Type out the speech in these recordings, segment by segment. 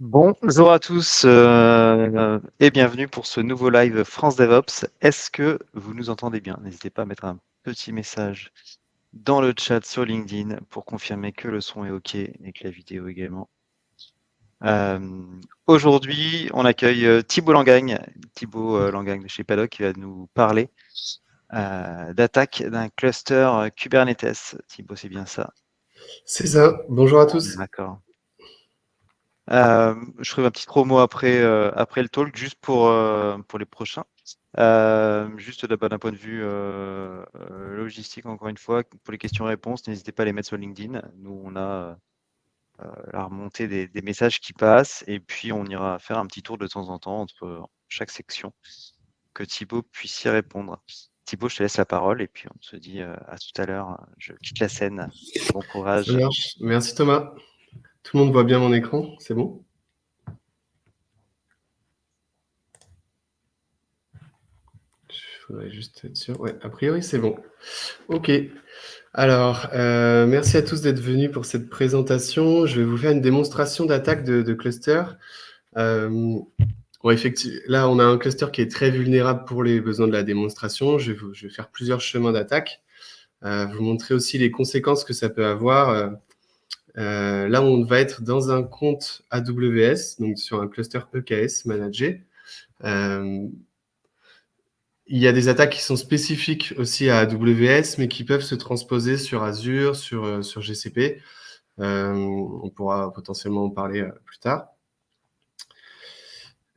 Bonjour à tous et bienvenue pour ce nouveau live France DevOps. Est-ce que vous nous entendez bien? N'hésitez pas à mettre un petit message dans le chat sur LinkedIn pour confirmer que le son est OK et que la vidéo également. Aujourd'hui, on accueille Thibaut Langagne, Langagne de chez Paddock qui va nous parler d'attaque d'un cluster Kubernetes. Thibaut, c'est bien ça? C'est ça. Bonjour à tous. D'accord. Je ferai ma petite promo après le talk, juste pour les prochains. Juste d'un point de vue logistique, encore une fois, pour les questions-réponses, n'hésitez pas à les mettre sur LinkedIn. Nous, on a la remontée des messages qui passent et puis on ira faire un petit tour de temps en temps entre chaque section, que Thibaut puisse y répondre. Thibaut, je te laisse la parole et puis on se dit à tout à l'heure. Je quitte la scène. Bon Ça courage. marche. Merci Thomas. Tout le monde voit bien mon écran, c'est bon? Il faudrait juste être sûr. Ouais, a priori c'est bon. Ok. Alors, merci à tous d'être venus pour cette présentation. Je vais vous faire une démonstration d'attaque de cluster. Effectivement, là, on a un cluster qui est très vulnérable pour les besoins de la démonstration. Je vais faire plusieurs chemins d'attaque. Vous montrer aussi les conséquences que ça peut avoir. Là, on va être dans un compte AWS, donc sur un cluster EKS managé. Il y a des attaques qui sont spécifiques aussi à AWS, mais qui peuvent se transposer sur Azure, sur GCP. On pourra potentiellement en parler plus tard.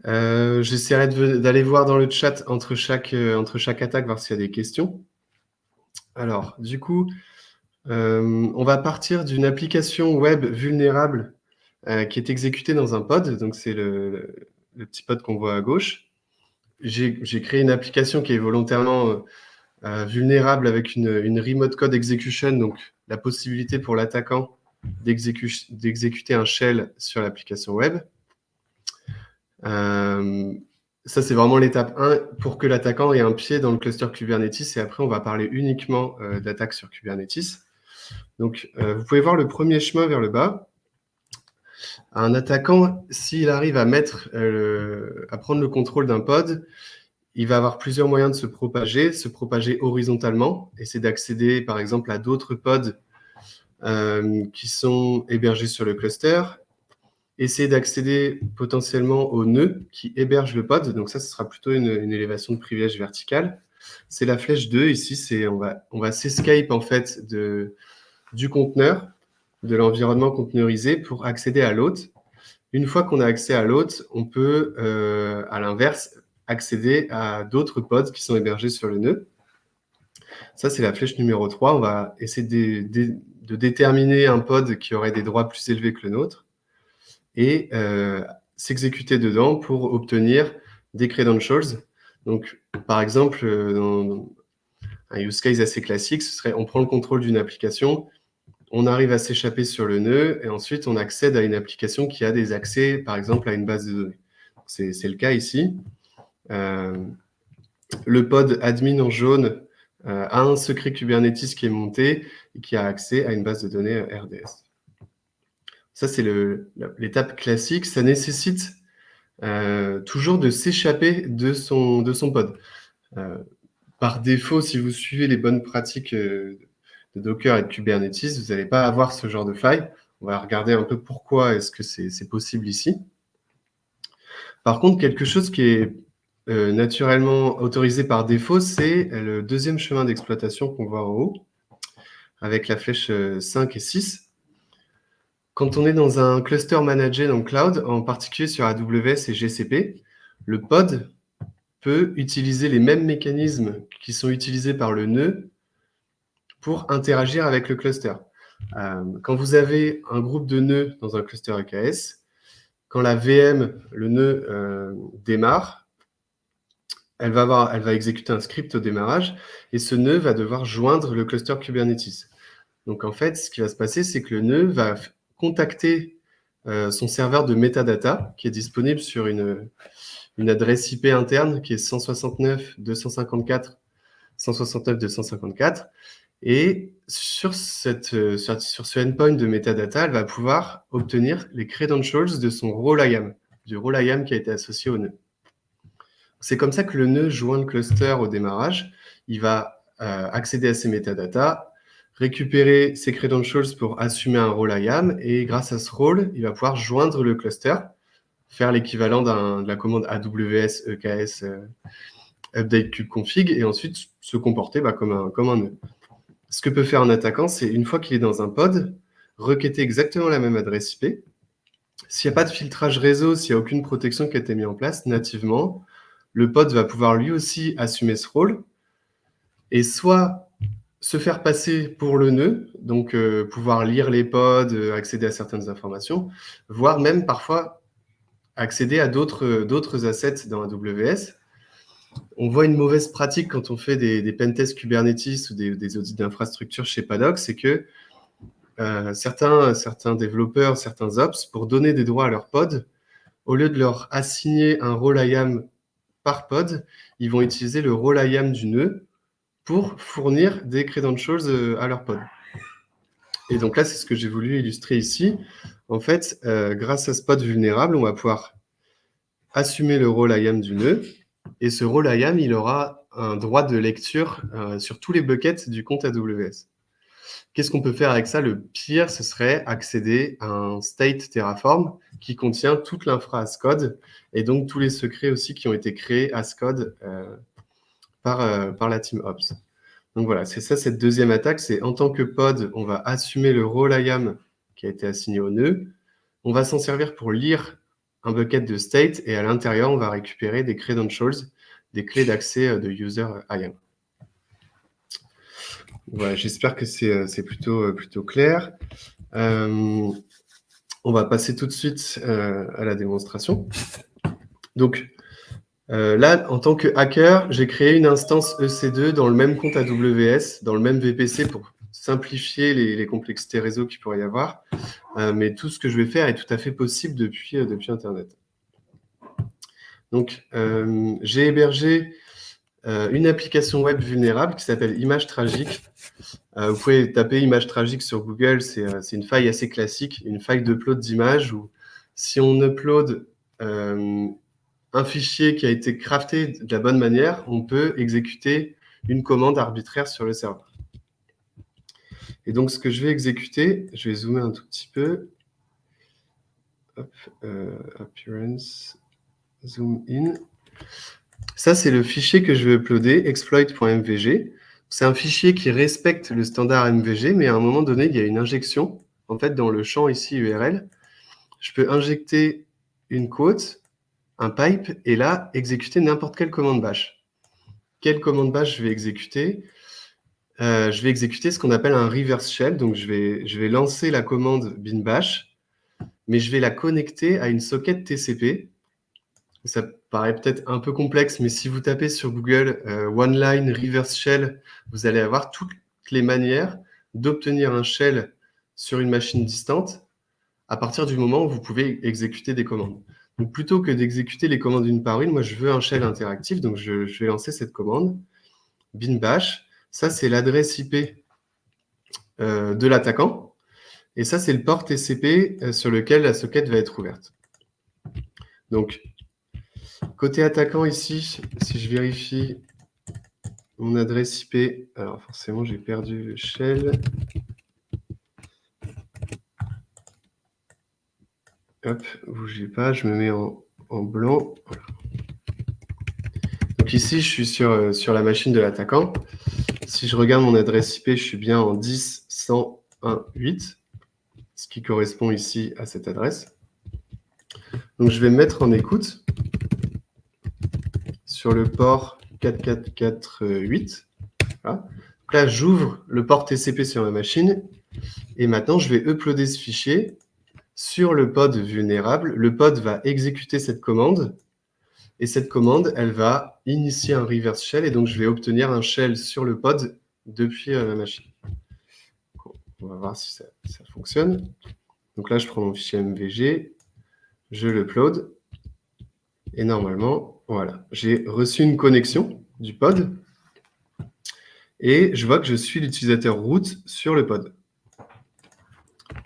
J'essaierai d'aller voir dans le chat entre chaque attaque, voir s'il y a des questions. Alors, du coup, on va partir d'une application web vulnérable qui est exécutée dans un pod. Donc, c'est le petit pod qu'on voit à gauche. J'ai créé une application qui est volontairement vulnérable avec une remote code execution, donc la possibilité pour l'attaquant d'exécuter un shell sur l'application web. Ça, c'est vraiment l'étape 1 pour que l'attaquant ait un pied dans le cluster Kubernetes. Et après, on va parler uniquement d'attaque sur Kubernetes. Donc, vous pouvez voir le premier chemin vers le bas. Un attaquant, s'il arrive à prendre le contrôle d'un pod, il va avoir plusieurs moyens de se propager horizontalement, et c'est d'accéder par exemple à d'autres pods qui sont hébergés sur le cluster, essayer d'accéder potentiellement au nœud qui héberge le pod, donc ça, ce sera plutôt une élévation de privilège verticale. C'est la flèche 2, ici, on va s'escape en fait du conteneur, de l'environnement conteneurisé pour accéder à l'hôte. Une fois qu'on a accès à l'hôte, on peut, à l'inverse, accéder à d'autres pods qui sont hébergés sur le nœud. Ça, c'est la flèche numéro 3. On va essayer de déterminer un pod qui aurait des droits plus élevés que le nôtre et s'exécuter dedans pour obtenir des credentials. Donc, par exemple, dans un use case assez classique, ce serait on prend le contrôle d'une application, on arrive à s'échapper sur le nœud et ensuite on accède à une application qui a des accès, par exemple, à une base de données. C'est le cas ici. Le pod admin en jaune a un secret Kubernetes qui est monté et qui a accès à une base de données RDS. Ça, c'est l'étape classique. Ça nécessite toujours de s'échapper de son pod. Par défaut, si vous suivez les bonnes pratiques de Docker et de Kubernetes, vous n'allez pas avoir ce genre de faille. On va regarder un peu pourquoi est-ce que c'est possible ici. Par contre, quelque chose qui est naturellement autorisé par défaut, c'est le deuxième chemin d'exploitation qu'on voit en haut, avec la flèche 5 et 6. Quand on est dans un cluster managé dans le cloud, en particulier sur AWS et GCP, le pod peut utiliser les mêmes mécanismes qui sont utilisés par le nœud pour interagir avec le cluster. Quand vous avez un groupe de nœuds dans un cluster EKS, quand la VM, le nœud, démarre, elle va exécuter un script au démarrage et ce nœud va devoir joindre le cluster Kubernetes. Donc en fait, ce qui va se passer, c'est que le nœud va contacter son serveur de metadata qui est disponible sur une adresse IP interne qui est 169.254.169.254 Et sur ce endpoint de metadata, elle va pouvoir obtenir les credentials de son role IAM, du role IAM qui a été associé au nœud. C'est comme ça que le nœud joint le cluster au démarrage. Il va accéder à ces metadata, récupérer ses credentials pour assumer un role IAM, et grâce à ce rôle, il va pouvoir joindre le cluster, faire l'équivalent de la commande AWS EKS update kubeconfig, et ensuite se comporter comme un nœud. Ce que peut faire un attaquant, c'est une fois qu'il est dans un pod, requêter exactement la même adresse IP. S'il n'y a pas de filtrage réseau, s'il n'y a aucune protection qui a été mise en place nativement, le pod va pouvoir lui aussi assumer ce rôle et soit se faire passer pour le nœud, donc pouvoir lire les pods, accéder à certaines informations, voire même parfois accéder à d'autres assets dans AWS. On voit une mauvaise pratique quand on fait des pentests Kubernetes ou des audits d'infrastructure chez Paddock, c'est que certains développeurs, certains ops, pour donner des droits à leur pod, au lieu de leur assigner un role IAM par pod, ils vont utiliser le role IAM du nœud pour fournir des credentials à leur pod. Et donc là, c'est ce que j'ai voulu illustrer ici. En fait, grâce à ce pod vulnérable, on va pouvoir assumer le role IAM du nœud. Et ce role IAM, il aura un droit de lecture sur tous les buckets du compte AWS. Qu'est-ce qu'on peut faire avec ça? Le pire, ce serait accéder à un state Terraform qui contient toute l'infra as code et donc tous les secrets aussi qui ont été créés as code par la team Ops. Donc voilà, c'est ça cette deuxième attaque, c'est en tant que pod, on va assumer le role IAM qui a été assigné au nœud. On va s'en servir pour lire un bucket de state et à l'intérieur, on va récupérer des credentials, des clés d'accès de user IAM. Voilà, j'espère que c'est plutôt clair. On va passer tout de suite à la démonstration. Donc là, en tant que hacker, j'ai créé une instance EC2 dans le même compte AWS, dans le même VPC pour simplifier les complexités réseau qu'il pourrait y avoir. Mais tout ce que je vais faire est tout à fait possible depuis Internet. Donc, j'ai hébergé une application web vulnérable qui s'appelle Image Tragique. Vous pouvez taper Image Tragique sur Google, c'est une faille assez classique, une faille d'upload d'images où si on upload un fichier qui a été crafté de la bonne manière, on peut exécuter une commande arbitraire sur le serveur. Et donc, ce que je vais exécuter, je vais zoomer un tout petit peu. Hop, Appearance, Zoom in. Ça, c'est le fichier que je vais uploader, exploit.mvg. C'est un fichier qui respecte le standard MVG, mais à un moment donné, il y a une injection. En fait, dans le champ ici URL, je peux injecter une quote, un pipe, et là, exécuter n'importe quelle commande bash. Quelle commande bash je vais exécuter? Je vais exécuter ce qu'on appelle un reverse shell. Donc, je vais lancer la commande bin bash, mais je vais la connecter à une socket TCP. Ça paraît peut-être un peu complexe, mais si vous tapez sur Google One Line Reverse Shell, vous allez avoir toutes les manières d'obtenir un shell sur une machine distante à partir du moment où vous pouvez exécuter des commandes. Donc, plutôt que d'exécuter les commandes une par une, moi, je veux un shell interactif. Donc, je vais lancer cette commande, bin bash. Ça, c'est l'adresse IP de l'attaquant. Et ça, c'est le port TCP sur lequel la socket va être ouverte. Donc, côté attaquant ici, si je vérifie mon adresse IP, alors forcément, j'ai perdu le shell. Hop, bougez pas, je me mets en blanc. Voilà. Donc ici, je suis sur la machine de l'attaquant. Si je regarde mon adresse IP, je suis bien en 10.101.8, ce qui correspond ici à cette adresse. Donc je vais me mettre en écoute sur le port 4448. Voilà. Donc là, j'ouvre le port TCP sur ma machine et maintenant, je vais uploader ce fichier sur le pod vulnérable. Le pod va exécuter cette commande et cette commande, elle va initier un reverse shell et donc je vais obtenir un shell sur le pod depuis ma machine. On va voir si ça fonctionne. Donc là, je prends mon fichier MVG, je l'upload et normalement, voilà, j'ai reçu une connexion du pod. et je vois que je suis l'utilisateur root sur le pod.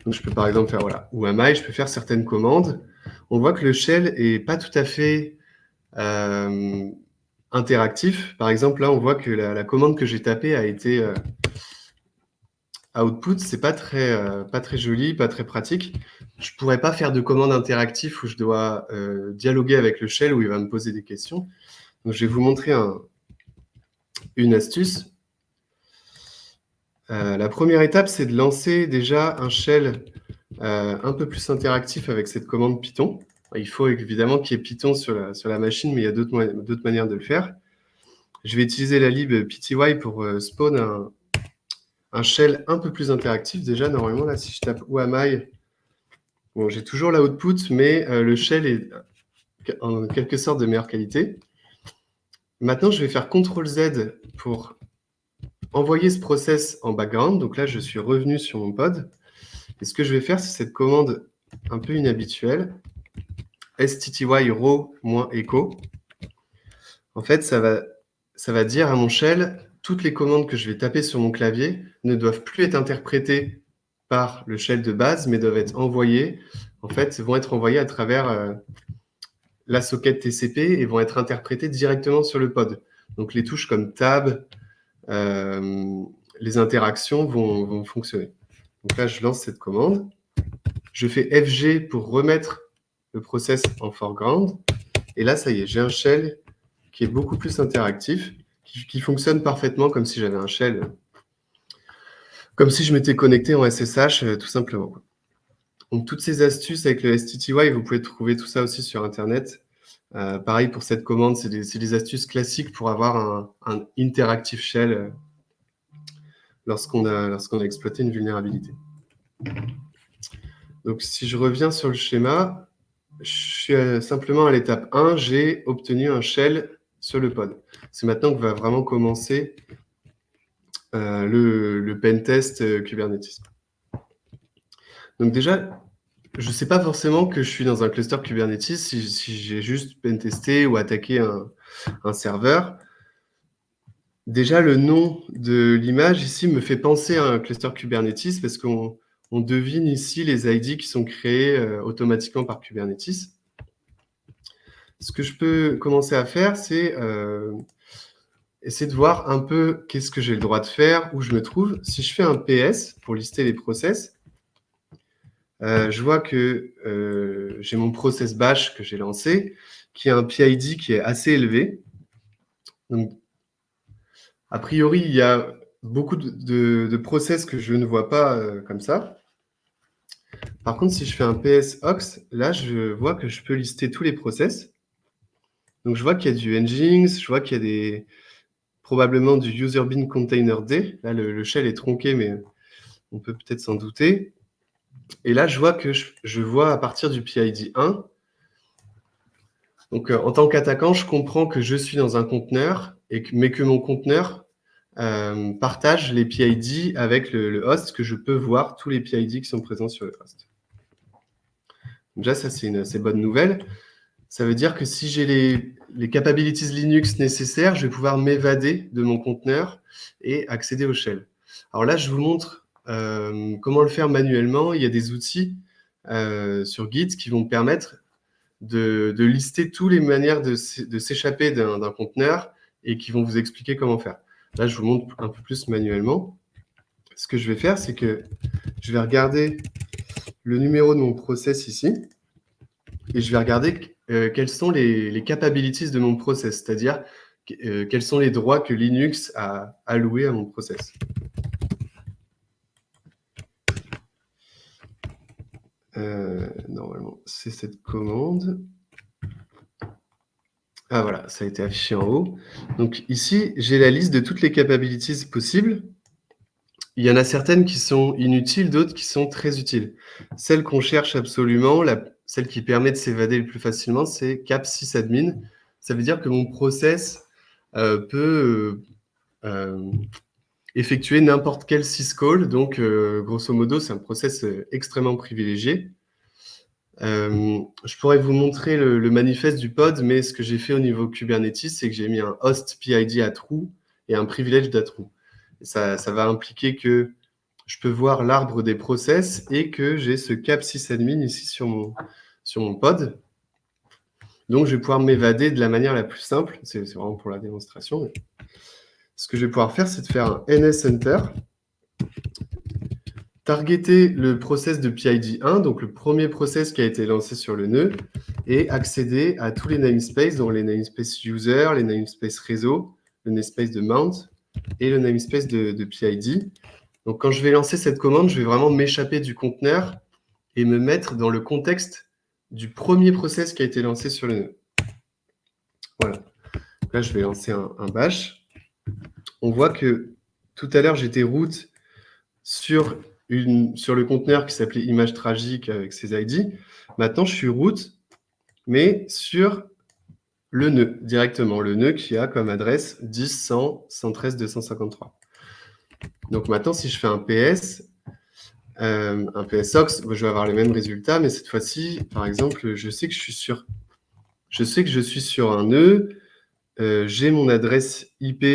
Donc, je peux par exemple faire, voilà, ou am I, je peux faire certaines commandes. On voit que le shell est pas tout à fait interactif. Par exemple, là, on voit que la commande que j'ai tapée a été output. C'est pas très joli, pas très pratique. Je pourrais pas faire de commande interactive où je dois dialoguer avec le shell, où il va me poser des questions. Donc, je vais vous montrer une astuce. La première étape, c'est de lancer déjà un shell un peu plus interactif avec cette commande Python. Il faut évidemment qu'il y ait Python sur la machine, mais il y a d'autres manières de le faire. Je vais utiliser la lib pty pour spawn un shell un peu plus interactif. Déjà, normalement, là, si je tape whoami, bon, j'ai toujours l'output, mais le shell est en quelque sorte de meilleure qualité. Maintenant, je vais faire CTRL-Z pour envoyer ce process en background. Donc là, je suis revenu sur mon pod. Et ce que je vais faire, c'est cette commande un peu inhabituelle, stty row-echo. En fait, ça va dire à mon shell, toutes les commandes que je vais taper sur mon clavier ne doivent plus être interprétées par le shell de base, mais doivent être envoyées, vont être envoyées à travers la socket TCP et vont être interprétées directement sur le pod. Donc les touches comme tab, les interactions vont fonctionner. Donc là, je lance cette commande. Je fais FG pour remettre le process en foreground. Et là, ça y est, j'ai un shell qui est beaucoup plus interactif, qui fonctionne parfaitement comme si j'avais un shell, comme si je m'étais connecté en SSH, tout simplement. Donc, toutes ces astuces avec le STTY, vous pouvez trouver tout ça aussi sur Internet. Pareil pour cette commande, c'est des astuces classiques pour avoir un interactive shell lorsqu'on a exploité une vulnérabilité. Donc, si je reviens sur le schéma, je suis simplement à l'étape 1, j'ai obtenu un shell sur le pod. C'est maintenant que va vraiment commencer le pentest Kubernetes. Donc déjà, je ne sais pas forcément que je suis dans un cluster Kubernetes si j'ai juste pentesté ou attaqué un serveur. Déjà, le nom de l'image ici me fait penser à un cluster Kubernetes parce qu'on devine ici les ID qui sont créés automatiquement par Kubernetes. Ce que je peux commencer à faire, c'est essayer de voir un peu qu'est-ce que j'ai le droit de faire, où je me trouve. Si je fais un PS pour lister les process, je vois que j'ai mon process bash que j'ai lancé, qui a un PID qui est assez élevé. Donc, a priori, il y a beaucoup de process que je ne vois pas comme ça. Par contre, si je fais un PS Ox, là, je vois que je peux lister tous les process. Donc, je vois qu'il y a du Nginx, je vois qu'il y a probablement du userbin container D. Là, le shell est tronqué, mais on peut peut-être s'en douter. Et là, je vois que je vois à partir du PID 1. Donc, en tant qu'attaquant, je comprends que je suis dans un conteneur, mais que mon conteneur partage les PID avec le host, que je peux voir tous les PID qui sont présents sur le host. Déjà, ça, c'est une assez bonne nouvelle. Ça veut dire que si j'ai les capabilities Linux nécessaires, je vais pouvoir m'évader de mon conteneur et accéder au shell. Alors là, je vous montre comment le faire manuellement. Il y a des outils sur Git qui vont me permettre de lister toutes les manières de s'échapper d'un conteneur et qui vont vous expliquer comment faire. Là, je vous montre un peu plus manuellement. Ce que je vais faire, c'est que je vais regarder le numéro de mon process ici et je vais regarder quelles sont les capabilities de mon process, c'est-à-dire quels sont les droits que Linux a alloués à mon process. Normalement, c'est cette commande. Ah voilà, ça a été affiché en haut. Donc ici, j'ai la liste de toutes les capabilities possibles. Il y en a certaines qui sont inutiles, d'autres qui sont très utiles. Celle qu'on cherche absolument, celle qui permet de s'évader le plus facilement, c'est cap sysadmin. Ça veut dire que mon process peut effectuer n'importe quel syscall. Donc, grosso modo, c'est un process extrêmement privilégié. Je pourrais vous montrer le manifeste du pod, mais ce que j'ai fait au niveau Kubernetes, c'est que j'ai mis un host PID à true et un privilege à true. Ça va impliquer que je peux voir l'arbre des process et que j'ai ce cap sysadmin ici sur mon pod. Donc, je vais pouvoir m'évader de la manière la plus simple. C'est vraiment pour la démonstration. Mais ce que je vais pouvoir faire, c'est de faire un NSEnter, targeter le process de PID 1, donc le premier process qui a été lancé sur le nœud, et accéder à tous les namespaces, dont les namespaces user, les namespaces réseau, le namespace de mount et le namespace de PID. Donc, quand je vais lancer cette commande, je vais vraiment m'échapper du conteneur et me mettre dans le contexte du premier process qui a été lancé sur le nœud. Voilà. Donc là, je vais lancer un bash. On voit que tout à l'heure, j'étais root sur le conteneur qui s'appelait image tragique avec ses ID. Maintenant, je suis root, mais sur le nœud directement, le nœud qui a comme adresse 10, 100, 113, 253. Donc maintenant, si je fais un PS PSOX, je vais avoir les mêmes résultats, mais cette fois-ci, par exemple, je sais que je suis sur un nœud, j'ai mon adresse IP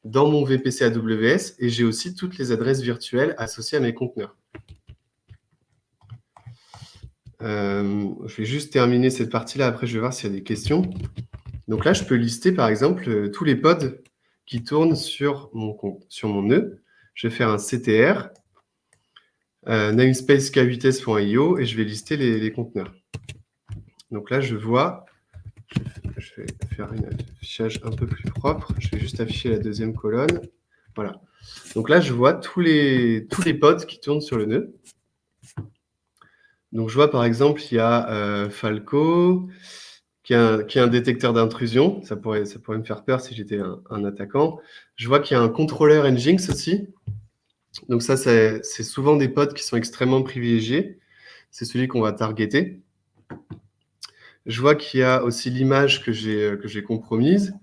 dans mon VPC AWS et j'ai aussi toutes les adresses virtuelles associées à mes conteneurs. Je vais juste terminer cette partie-là, après je vais voir s'il y a des questions. Donc là, je peux lister par exemple tous les pods qui tournent sur mon nœud. Je vais faire un CTR, namespace k8s.io et je vais lister les conteneurs. Donc là, je vois, je vais faire un affichage un peu plus propre. Je vais juste afficher la deuxième colonne. Voilà. Donc là, je vois tous les pods qui tournent sur le nœud. Donc je vois par exemple, il y a Falco, qui est un détecteur d'intrusion. Ça pourrait me faire peur si j'étais un attaquant. Je vois qu'il y a un contrôleur Nginx aussi. Donc ça, c'est souvent des pods qui sont extrêmement privilégiés. C'est celui qu'on va targeter. Je vois qu'il y a aussi l'image que j'ai compromise.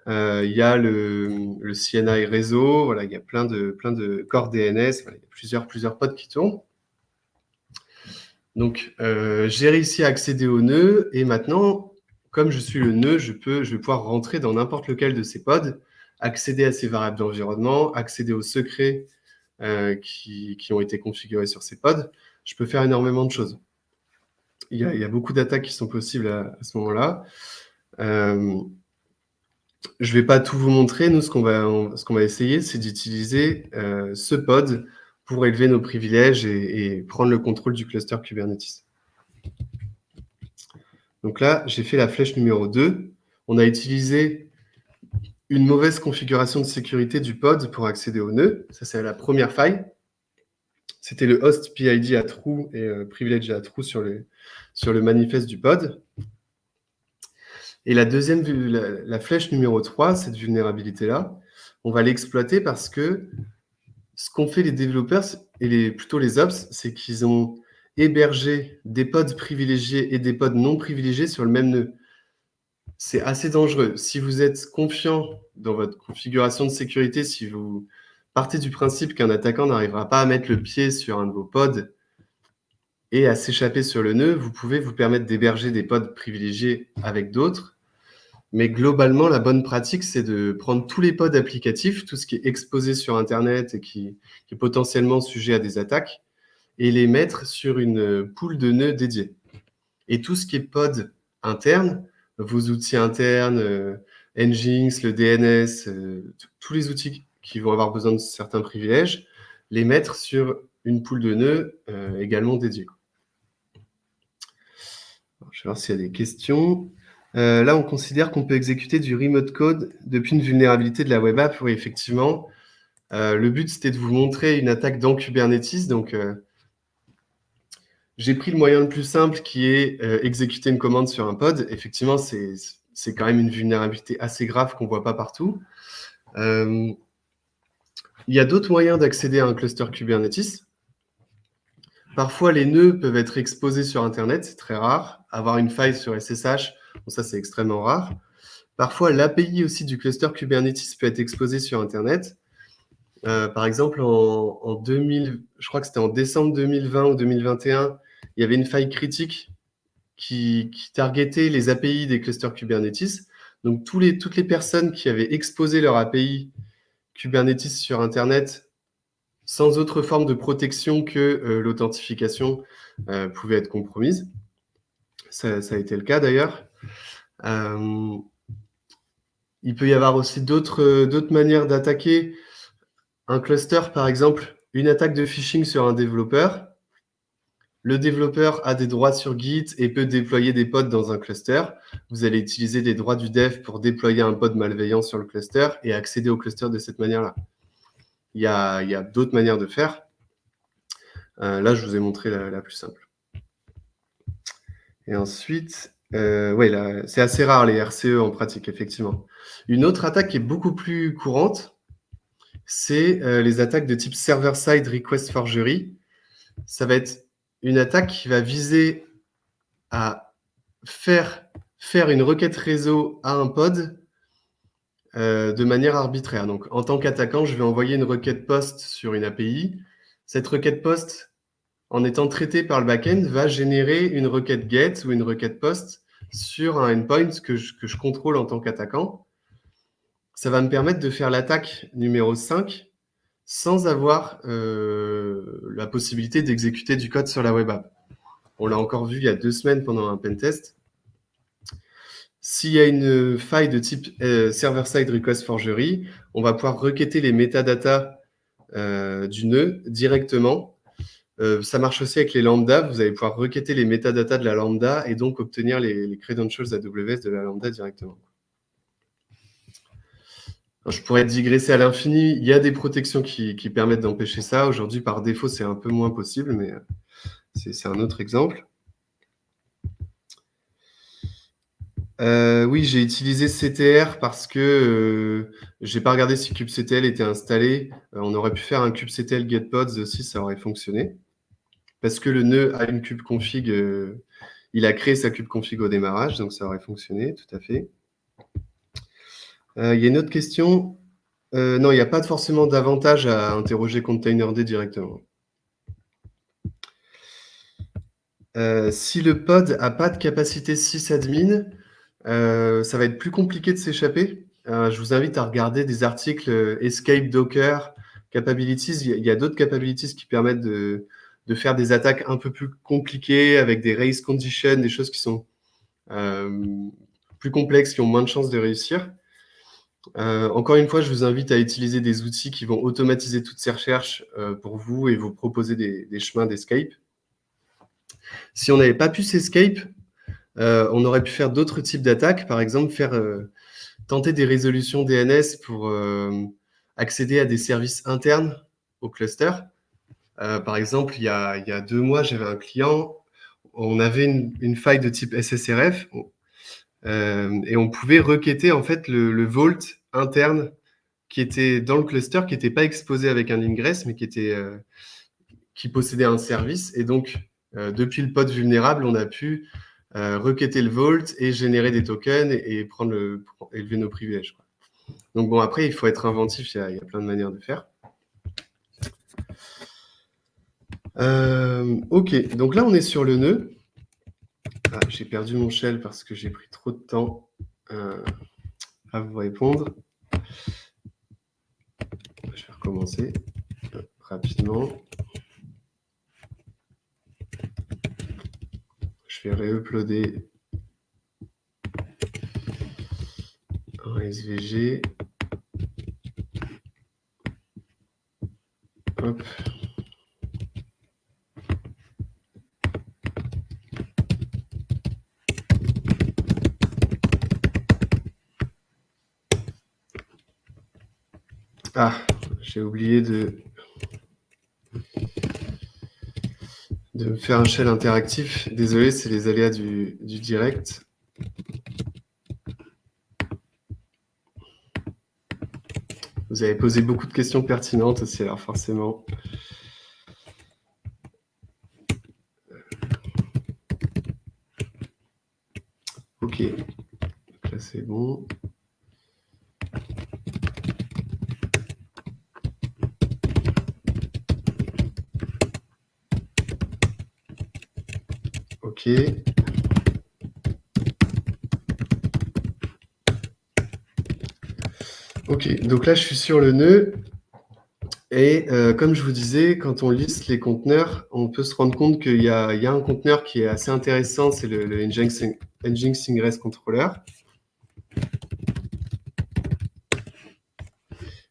Il y a le CNI réseau. Voilà, il y a plein de corps DNS. Voilà, il y a plusieurs pods qui tournent. Donc, j'ai réussi à accéder au nœud. Et maintenant, comme je suis le nœud, je vais pouvoir rentrer dans n'importe lequel de ces pods, accéder à ces variables d'environnement, accéder aux secrets qui ont été configurés sur ces pods. Je peux faire énormément de choses. Il y a beaucoup d'attaques qui sont possibles à ce moment-là. Je ne vais pas tout vous montrer. Nous, ce qu'on va essayer, c'est d'utiliser ce pod pour élever nos privilèges et prendre le contrôle du cluster Kubernetes. Donc là, j'ai fait la flèche numéro 2. On a utilisé une mauvaise configuration de sécurité du pod pour accéder au nœud. Ça, c'est la première faille. C'était le host PID à true et privilege à true sur le manifeste du pod. Et la deuxième, la flèche numéro 3, cette vulnérabilité-là, on va l'exploiter parce que ce qu'ont fait les développeurs, et plutôt les ops, c'est qu'ils ont hébergé des pods privilégiés et des pods non privilégiés sur le même nœud. C'est assez dangereux. Si vous êtes confiant dans votre configuration de sécurité, si vous partez du principe qu'un attaquant n'arrivera pas à mettre le pied sur un de vos pods et à s'échapper sur le nœud, vous pouvez vous permettre d'héberger des pods privilégiés avec d'autres. Mais globalement, la bonne pratique, c'est de prendre tous les pods applicatifs, tout ce qui est exposé sur Internet et qui est potentiellement sujet à des attaques, et les mettre sur une pool de nœuds dédiés. Et tout ce qui est pod interne, vos outils internes, Nginx, le DNS, tous les outils qui vont avoir besoin de certains privilèges, les mettre sur une pool de nœuds également dédiée. Alors, je vais voir s'il y a des questions. Là, on considère qu'on peut exécuter du remote code depuis une vulnérabilité de la web app. Oui, effectivement. Le but, c'était de vous montrer une attaque dans Kubernetes. Donc, j'ai pris le moyen le plus simple qui est exécuter une commande sur un pod. Effectivement, c'est quand même une vulnérabilité assez grave qu'on ne voit pas partout. Il y a d'autres moyens d'accéder à un cluster Kubernetes. Parfois, les nœuds peuvent être exposés sur Internet, c'est très rare. Avoir une faille sur SSH, bon, ça, c'est extrêmement rare. Parfois, l'API aussi du cluster Kubernetes peut être exposée sur Internet. Par exemple, en 2000, je crois que c'était en décembre 2020 ou 2021, il y avait une faille critique qui targetait les API des clusters Kubernetes. Donc, toutes les personnes qui avaient exposé leur API Kubernetes sur Internet sans autre forme de protection que l'authentification pouvait être compromise. Ça a été le cas d'ailleurs. Il peut y avoir aussi d'autres manières d'attaquer un cluster, par exemple, une attaque de phishing sur un développeur. Le développeur a des droits sur Git et peut déployer des pods dans un cluster. Vous allez utiliser les droits du dev pour déployer un pod malveillant sur le cluster et accéder au cluster de cette manière-là. Il y a d'autres manières de faire. Là, je vous ai montré la plus simple. Et ensuite, c'est assez rare les RCE en pratique, effectivement. Une autre attaque qui est beaucoup plus courante, c'est les attaques de type server-side request forgery. Ça va être une attaque qui va viser à faire une requête réseau à un pod de manière arbitraire. Donc, en tant qu'attaquant, je vais envoyer une requête POST sur une API. Cette requête POST, en étant traitée par le backend, va générer une requête GET ou une requête POST sur un endpoint que je contrôle en tant qu'attaquant. Ça va me permettre de faire l'attaque numéro 5 sans avoir la possibilité d'exécuter du code sur la web app. On l'a encore vu il y a 2 semaines pendant un pentest. S'il y a une faille de type server-side request forgery, on va pouvoir requêter les métadatas du nœud directement. Ça marche aussi avec les lambdas. Vous allez pouvoir requêter les métadatas de la lambda et donc obtenir les credentials AWS de la lambda directement. Alors, je pourrais digresser à l'infini. Il y a des protections qui permettent d'empêcher ça. Aujourd'hui, par défaut, c'est un peu moins possible, mais c'est un autre exemple. Oui, j'ai utilisé CTR parce que j'ai pas regardé si kubectl était installé. On aurait pu faire un kubectl getpods aussi, ça aurait fonctionné. Parce que le nœud a une kubeconfig, il a créé sa kubeconfig au démarrage, donc ça aurait fonctionné, tout à fait. Il y a une autre question. Non, il n'y a pas forcément d'avantage à interroger containerd directement. Si le pod n'a pas de capacité sysadmin, ça va être plus compliqué de s'échapper. Je vous invite à regarder des articles Escape Docker, Capabilities. Il y a d'autres capabilities qui permettent de faire des attaques un peu plus compliquées avec des race conditions, des choses qui sont plus complexes, qui ont moins de chances de réussir. Encore une fois, je vous invite à utiliser des outils qui vont automatiser toutes ces recherches pour vous et vous proposer des chemins d'escape. Si on n'avait pas pu s'escape, on aurait pu faire d'autres types d'attaques, par exemple tenter des résolutions DNS pour accéder à des services internes au cluster. Par exemple, il y a 2 mois, j'avais un client, on avait une faille de type SSRF et on pouvait requêter en fait le vault interne qui était dans le cluster, qui n'était pas exposé avec un ingress, mais qui possédait un service. Et donc, depuis le pod vulnérable, on a pu requêter le vault et générer des tokens et élever nos privilèges, quoi. Donc bon, après, il faut être inventif, il y a plein de manières de faire. Ok, donc là, on est sur le nœud. Ah, j'ai perdu mon shell parce que j'ai pris trop de temps à vous répondre. Je vais recommencer rapidement. Je vais réuploader un SVG. Hop. Ah, j'ai oublié de me faire un shell interactif. Désolé, c'est les aléas du direct. Vous avez posé beaucoup de questions pertinentes aussi, alors forcément. Ok, donc là c'est bon. Ok. Ok, Ok, donc là, je suis sur le nœud. Et comme je vous disais, quand on liste les conteneurs, on peut se rendre compte qu'il y a un conteneur qui est assez intéressant, c'est le Nginx Ingress Controller.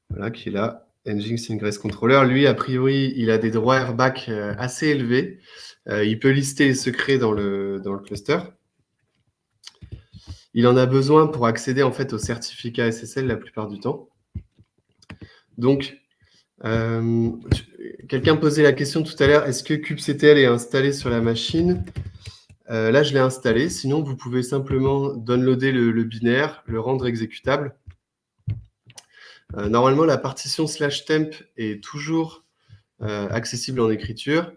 Voilà, qui est là, Nginx Ingress Controller. Lui, a priori, il a des droits RBAC assez élevés. Il peut lister les secrets dans le cluster. Il en a besoin pour accéder en fait au certificat SSL la plupart du temps. Donc, quelqu'un posait la question tout à l'heure, est-ce que kubectl est installé sur la machine? Là, je l'ai installé. Sinon, vous pouvez simplement downloader le binaire, le rendre exécutable. Normalement, la partition /temp est toujours accessible en écriture,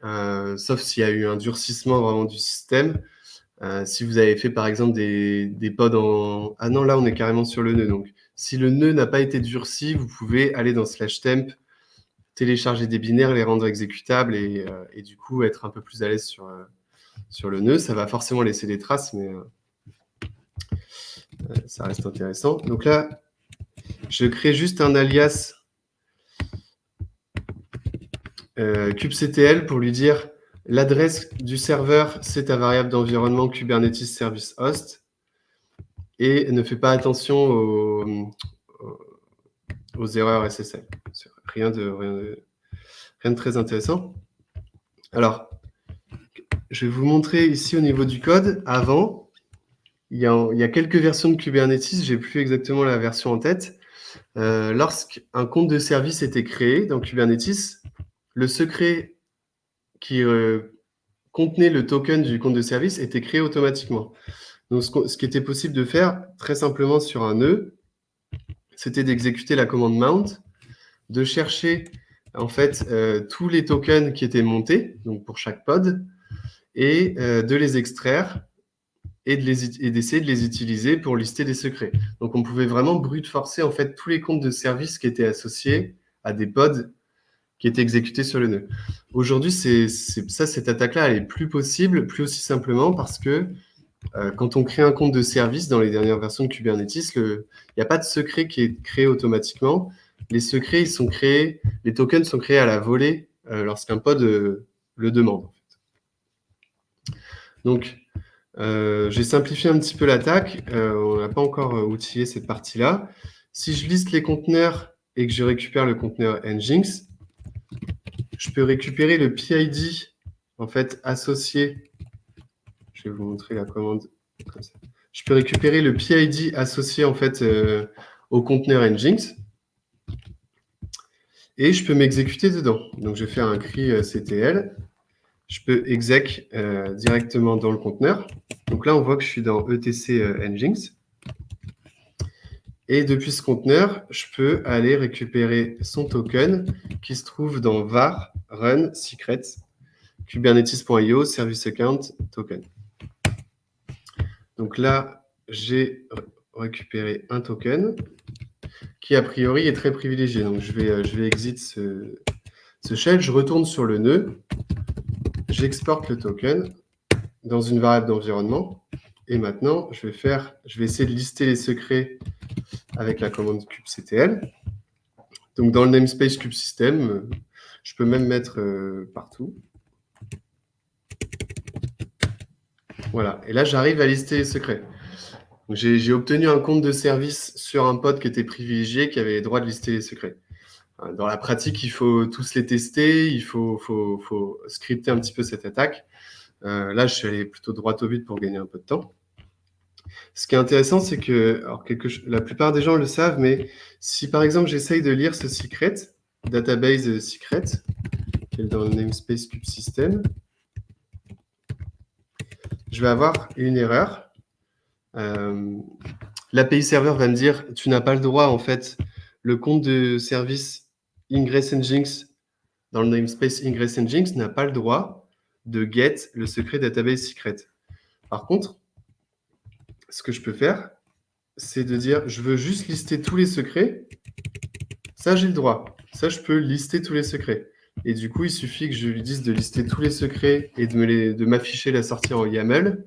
sauf s'il y a eu un durcissement vraiment du système. Si vous avez fait, par exemple, des pods en... Ah non, là, on est carrément sur le nœud. Donc, si le nœud n'a pas été durci, vous pouvez aller dans /temp, télécharger des binaires, les rendre exécutables et du coup, être un peu plus à l'aise sur le nœud. Ça va forcément laisser des traces, mais ça reste intéressant. Donc là, je crée juste un alias kubectl pour lui dire l'adresse du serveur, c'est ta variable d'environnement Kubernetes Service Host. Et ne fais pas attention aux erreurs SSL. Rien de très intéressant. Alors, je vais vous montrer ici au niveau du code. Avant, il y a quelques versions de Kubernetes, j'ai plus exactement la version en tête. Lorsqu'un compte de service était créé dans Kubernetes, le secret qui contenait le token du compte de service était créé automatiquement. Donc, ce qui était possible de faire très simplement sur un nœud, c'était d'exécuter la commande mount, de chercher en fait tous les tokens qui étaient montés, donc pour chaque pod, et de les extraire et d'essayer de les utiliser pour lister des secrets. Donc on pouvait vraiment brute forcer en fait tous les comptes de service qui étaient associés à des pods qui étaient exécutés sur le nœud. Aujourd'hui, cette attaque-là, elle est plus possible, plus aussi simplement parce que quand on crée un compte de service dans les dernières versions de Kubernetes, il n'y a pas de secret qui est créé automatiquement. Les secrets, les tokens sont créés à la volée lorsqu'un pod le demande. En fait. Donc, j'ai simplifié un petit peu l'attaque. On n'a pas encore outillé cette partie-là. Si je liste les conteneurs et que je récupère le conteneur Nginx, je peux récupérer le PID en fait associé. Je vais vous montrer la commande comme ça. Je peux récupérer le PID associé en fait au conteneur Nginx et je peux m'exécuter dedans. Donc, je vais faire un cri ctl. Je peux exec directement dans le conteneur. Donc là, on voit que je suis dans etc Nginx. Et depuis ce conteneur, je peux aller récupérer son token qui se trouve dans var run secret kubernetes.io service account token. Donc là, j'ai récupéré un token qui a priori est très privilégié. Donc je vais exit ce shell, je retourne sur le nœud, j'exporte le token dans une variable d'environnement. Et maintenant, je vais essayer de lister les secrets avec la commande kubectl. Donc, dans le namespace kubesystem, je peux même mettre partout. Voilà. Et là, j'arrive à lister les secrets. J'ai obtenu un compte de service sur un pod qui était privilégié, qui avait les droits de lister les secrets. Dans la pratique, il faut tous les tester, il faut scripter un petit peu cette attaque. Là, je suis allé plutôt droit au but pour gagner un peu de temps. Ce qui est intéressant, c'est que la plupart des gens le savent, mais si par exemple j'essaye de lire ce secret, database secret, qui est dans le namespace kubesystem, je vais avoir une erreur. L'API serveur va me dire tu n'as pas le droit, en fait, le compte de service Ingress Nginx dans le namespace Ingress Nginx n'a pas le droit de get le secret database secret. Par contre, ce que je peux faire, c'est de dire je veux juste lister tous les secrets. Ça, j'ai le droit. Ça, je peux lister tous les secrets. Et du coup, il suffit que je lui dise de lister tous les secrets et de m'afficher la sortie en YAML.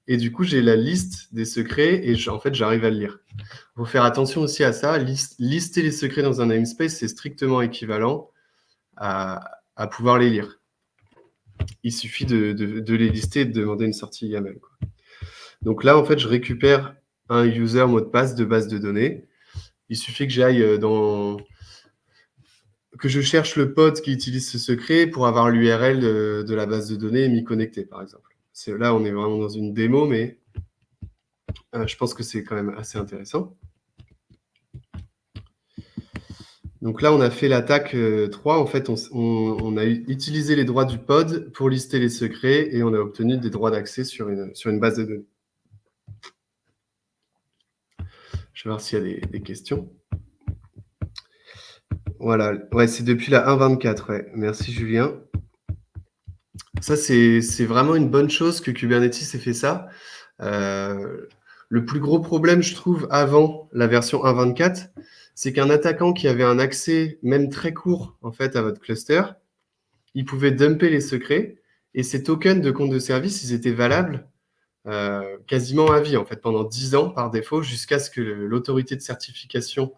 Et du coup, j'ai la liste des secrets et en fait, j'arrive à le lire. Il faut faire attention aussi à ça. Lister les secrets dans un namespace, c'est strictement équivalent à pouvoir les lire. Il suffit de les lister et de demander une sortie YAML, quoi. Donc là, en fait, je récupère un user mot de passe de base de données. Il suffit que j'aille que je cherche le pod qui utilise ce secret pour avoir l'URL de la base de données et m'y connecter, par exemple. Là, on est vraiment dans une démo, mais je pense que c'est quand même assez intéressant. Donc là, on a fait l'attaque 3. En fait, on a utilisé les droits du pod pour lister les secrets et on a obtenu des droits d'accès sur une base de données. Je vais voir s'il y a des questions. Voilà, ouais, c'est depuis la 1.24. Ouais. Merci Julien. Ça, c'est vraiment une bonne chose que Kubernetes ait fait ça. Le plus gros problème, je trouve, avant la version 1.24, c'est qu'un attaquant qui avait un accès, même très court, en fait, à votre cluster, il pouvait dumper les secrets et ces tokens de compte de service, ils étaient valables quasiment à vie, en fait, pendant 10 ans par défaut, jusqu'à ce que l'autorité de certification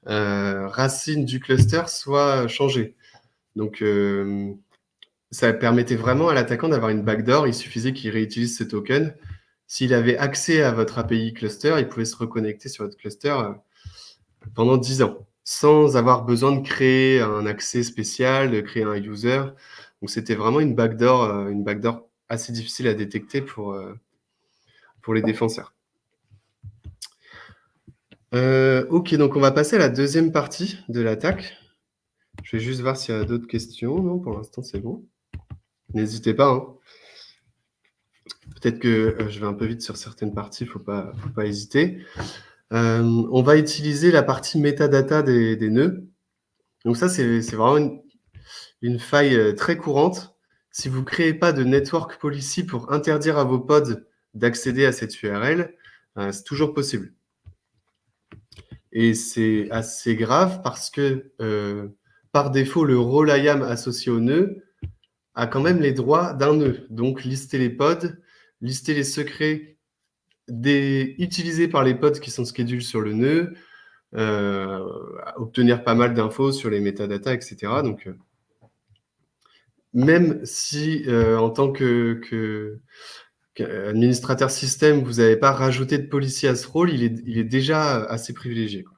racine du cluster soit changée. Donc, ça permettait vraiment à l'attaquant d'avoir une backdoor. Il suffisait qu'il réutilise ce token. S'il avait accès à votre API cluster, il pouvait se reconnecter sur votre cluster pendant 10 ans, sans avoir besoin de créer un accès spécial, de créer un user. Donc, c'était vraiment une backdoor assez difficile à détecter pour les défenseurs. Ok, donc on va passer à la deuxième partie de l'attaque. Je vais juste voir s'il y a d'autres questions. Non, pour l'instant, c'est bon. N'hésitez pas. Hein. Peut-être que je vais un peu vite sur certaines parties, il ne faut pas hésiter. On va utiliser la partie metadata des nœuds. Donc ça, c'est vraiment une faille très courante. Si vous ne créez pas de network policy pour interdire à vos pods d'accéder à cette URL, c'est toujours possible. Et c'est assez grave parce que, par défaut, le rôle IAM associé au nœud a quand même les droits d'un nœud. Donc, lister les pods, lister les secrets utilisés par les pods qui sont scheduled sur le nœud, obtenir pas mal d'infos sur les métadatas, etc. Donc, même si, en tant qu'administrateur système, vous n'avez pas rajouté de policy à ce rôle, il est déjà assez privilégié, quoi.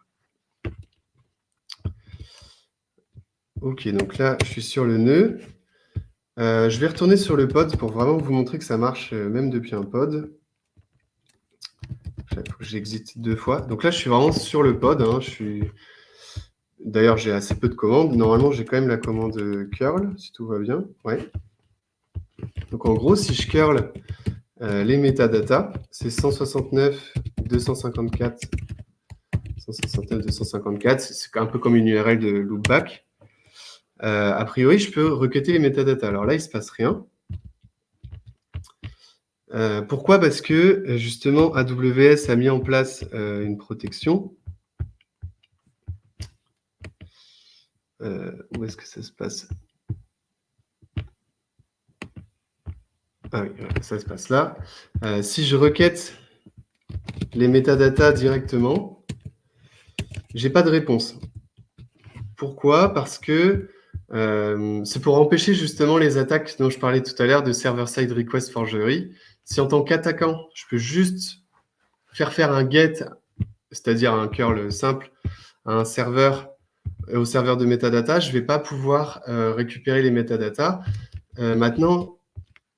Ok, donc là, je suis sur le nœud. Je vais retourner sur le pod pour vraiment vous montrer que ça marche même depuis un pod. Il faut que j'exite 2 fois. Donc là, je suis vraiment sur le pod. Hein. D'ailleurs, j'ai assez peu de commandes. Normalement, j'ai quand même la commande curl, si tout va bien. Ouais. Donc en gros, si je curl les métadatas, c'est 169, 254, 169, 254. C'est un peu comme une URL de loopback. A priori, je peux requêter les métadatas. Alors là, il ne se passe rien. Pourquoi? Parce que justement, AWS a mis en place une protection. Où est-ce que ça se passe? Ah oui, ça se passe là. Si je requête les métadatas directement, j'ai pas de réponse. Pourquoi? Parce que c'est pour empêcher justement les attaques dont je parlais tout à l'heure de server-side request forgery. Si en tant qu'attaquant, je peux juste faire un get, c'est-à-dire un curl simple, à un serveur, au serveur de métadata, je ne vais pas pouvoir récupérer les métadatas. Maintenant,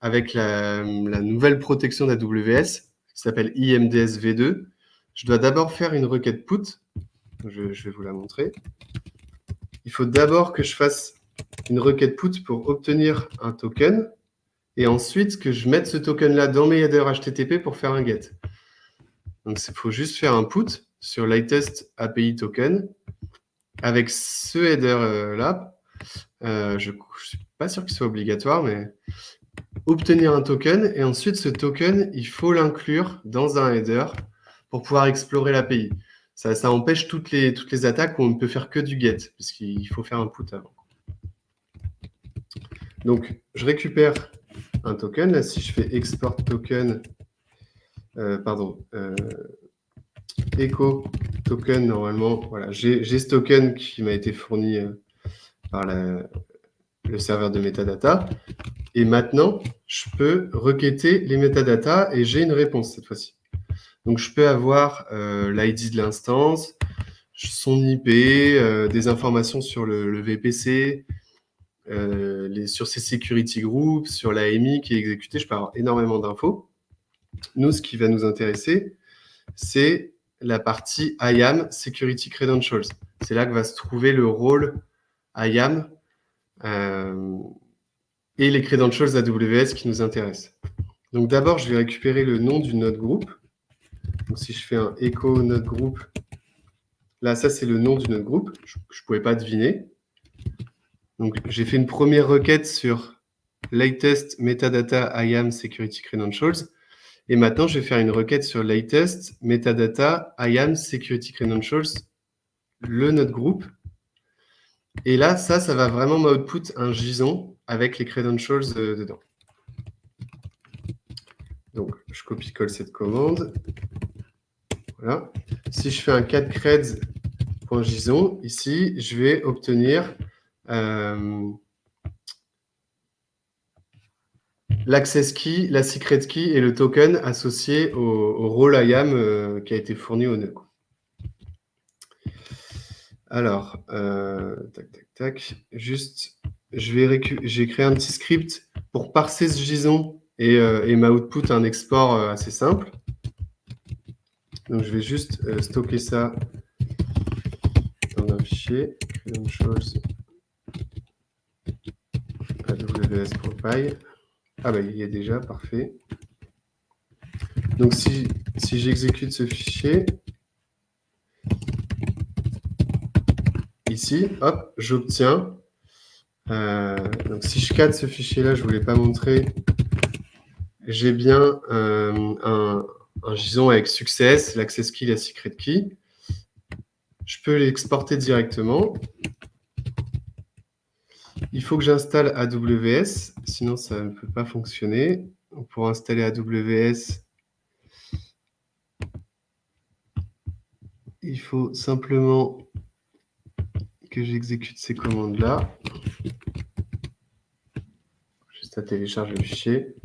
avec la nouvelle protection d'AWS, qui s'appelle IMDS v2, je dois d'abord faire une requête put. Je vais vous la montrer. Il faut d'abord que je fasse une requête put pour obtenir un token, et ensuite que je mette ce token-là dans mes headers HTTP pour faire un get. Donc, il faut juste faire un put sur latest API token avec ce header-là. Je ne suis pas sûr qu'il soit obligatoire, mais obtenir un token, et ensuite ce token, il faut l'inclure dans un header pour pouvoir explorer l'API. Ça empêche toutes les attaques où on ne peut faire que du get, puisqu'il faut faire un put avant. Donc, je récupère un token. Là, si je fais export token, echo token, normalement, voilà, j'ai ce token qui m'a été fourni par le serveur de metadata. Et maintenant, je peux requêter les metadatas et j'ai une réponse cette fois-ci. Donc, je peux avoir l'ID de l'instance, son IP, des informations sur le VPC, sur ses security groups, sur l'AMI qui est exécutée. Je peux avoir énormément d'infos. Nous, ce qui va nous intéresser, c'est la partie IAM Security Credentials. C'est là que va se trouver le rôle IAM et les credentials AWS qui nous intéressent. Donc d'abord, je vais récupérer le nom du node group. Donc si je fais un echo node group, là, ça c'est le nom du node group. Je ne pouvais pas deviner. Donc j'ai fait une première requête sur latest metadata IAM security credentials. Et maintenant, je vais faire une requête sur latest metadata IAM security credentials, le node group. Et là, ça va vraiment m'output un JSON avec les credentials dedans. Donc, je copie-colle cette commande. Voilà. Si je fais un cat creds.json, ici, je vais obtenir l'access key, la secret key et le token associé au rôle IAM qui a été fourni au nœud. Alors, juste, j'ai créé un petit script pour parser ce JSON et m'output un export assez simple. Donc, je vais juste stocker ça dans un fichier, credentials aws.py. Ah bah, il y est déjà, parfait. Donc, si j'exécute ce fichier, ici, hop, j'obtiens. Donc, si je cadre ce fichier-là, je ne vous l'ai pas montré, j'ai bien un JSON avec success, l'access key, la secret key. Je peux l'exporter directement. Il faut que j'installe AWS, sinon ça ne peut pas fonctionner. Donc, pour installer AWS, il faut simplement que j'exécute ces commandes-là. Juste à télécharger le fichier.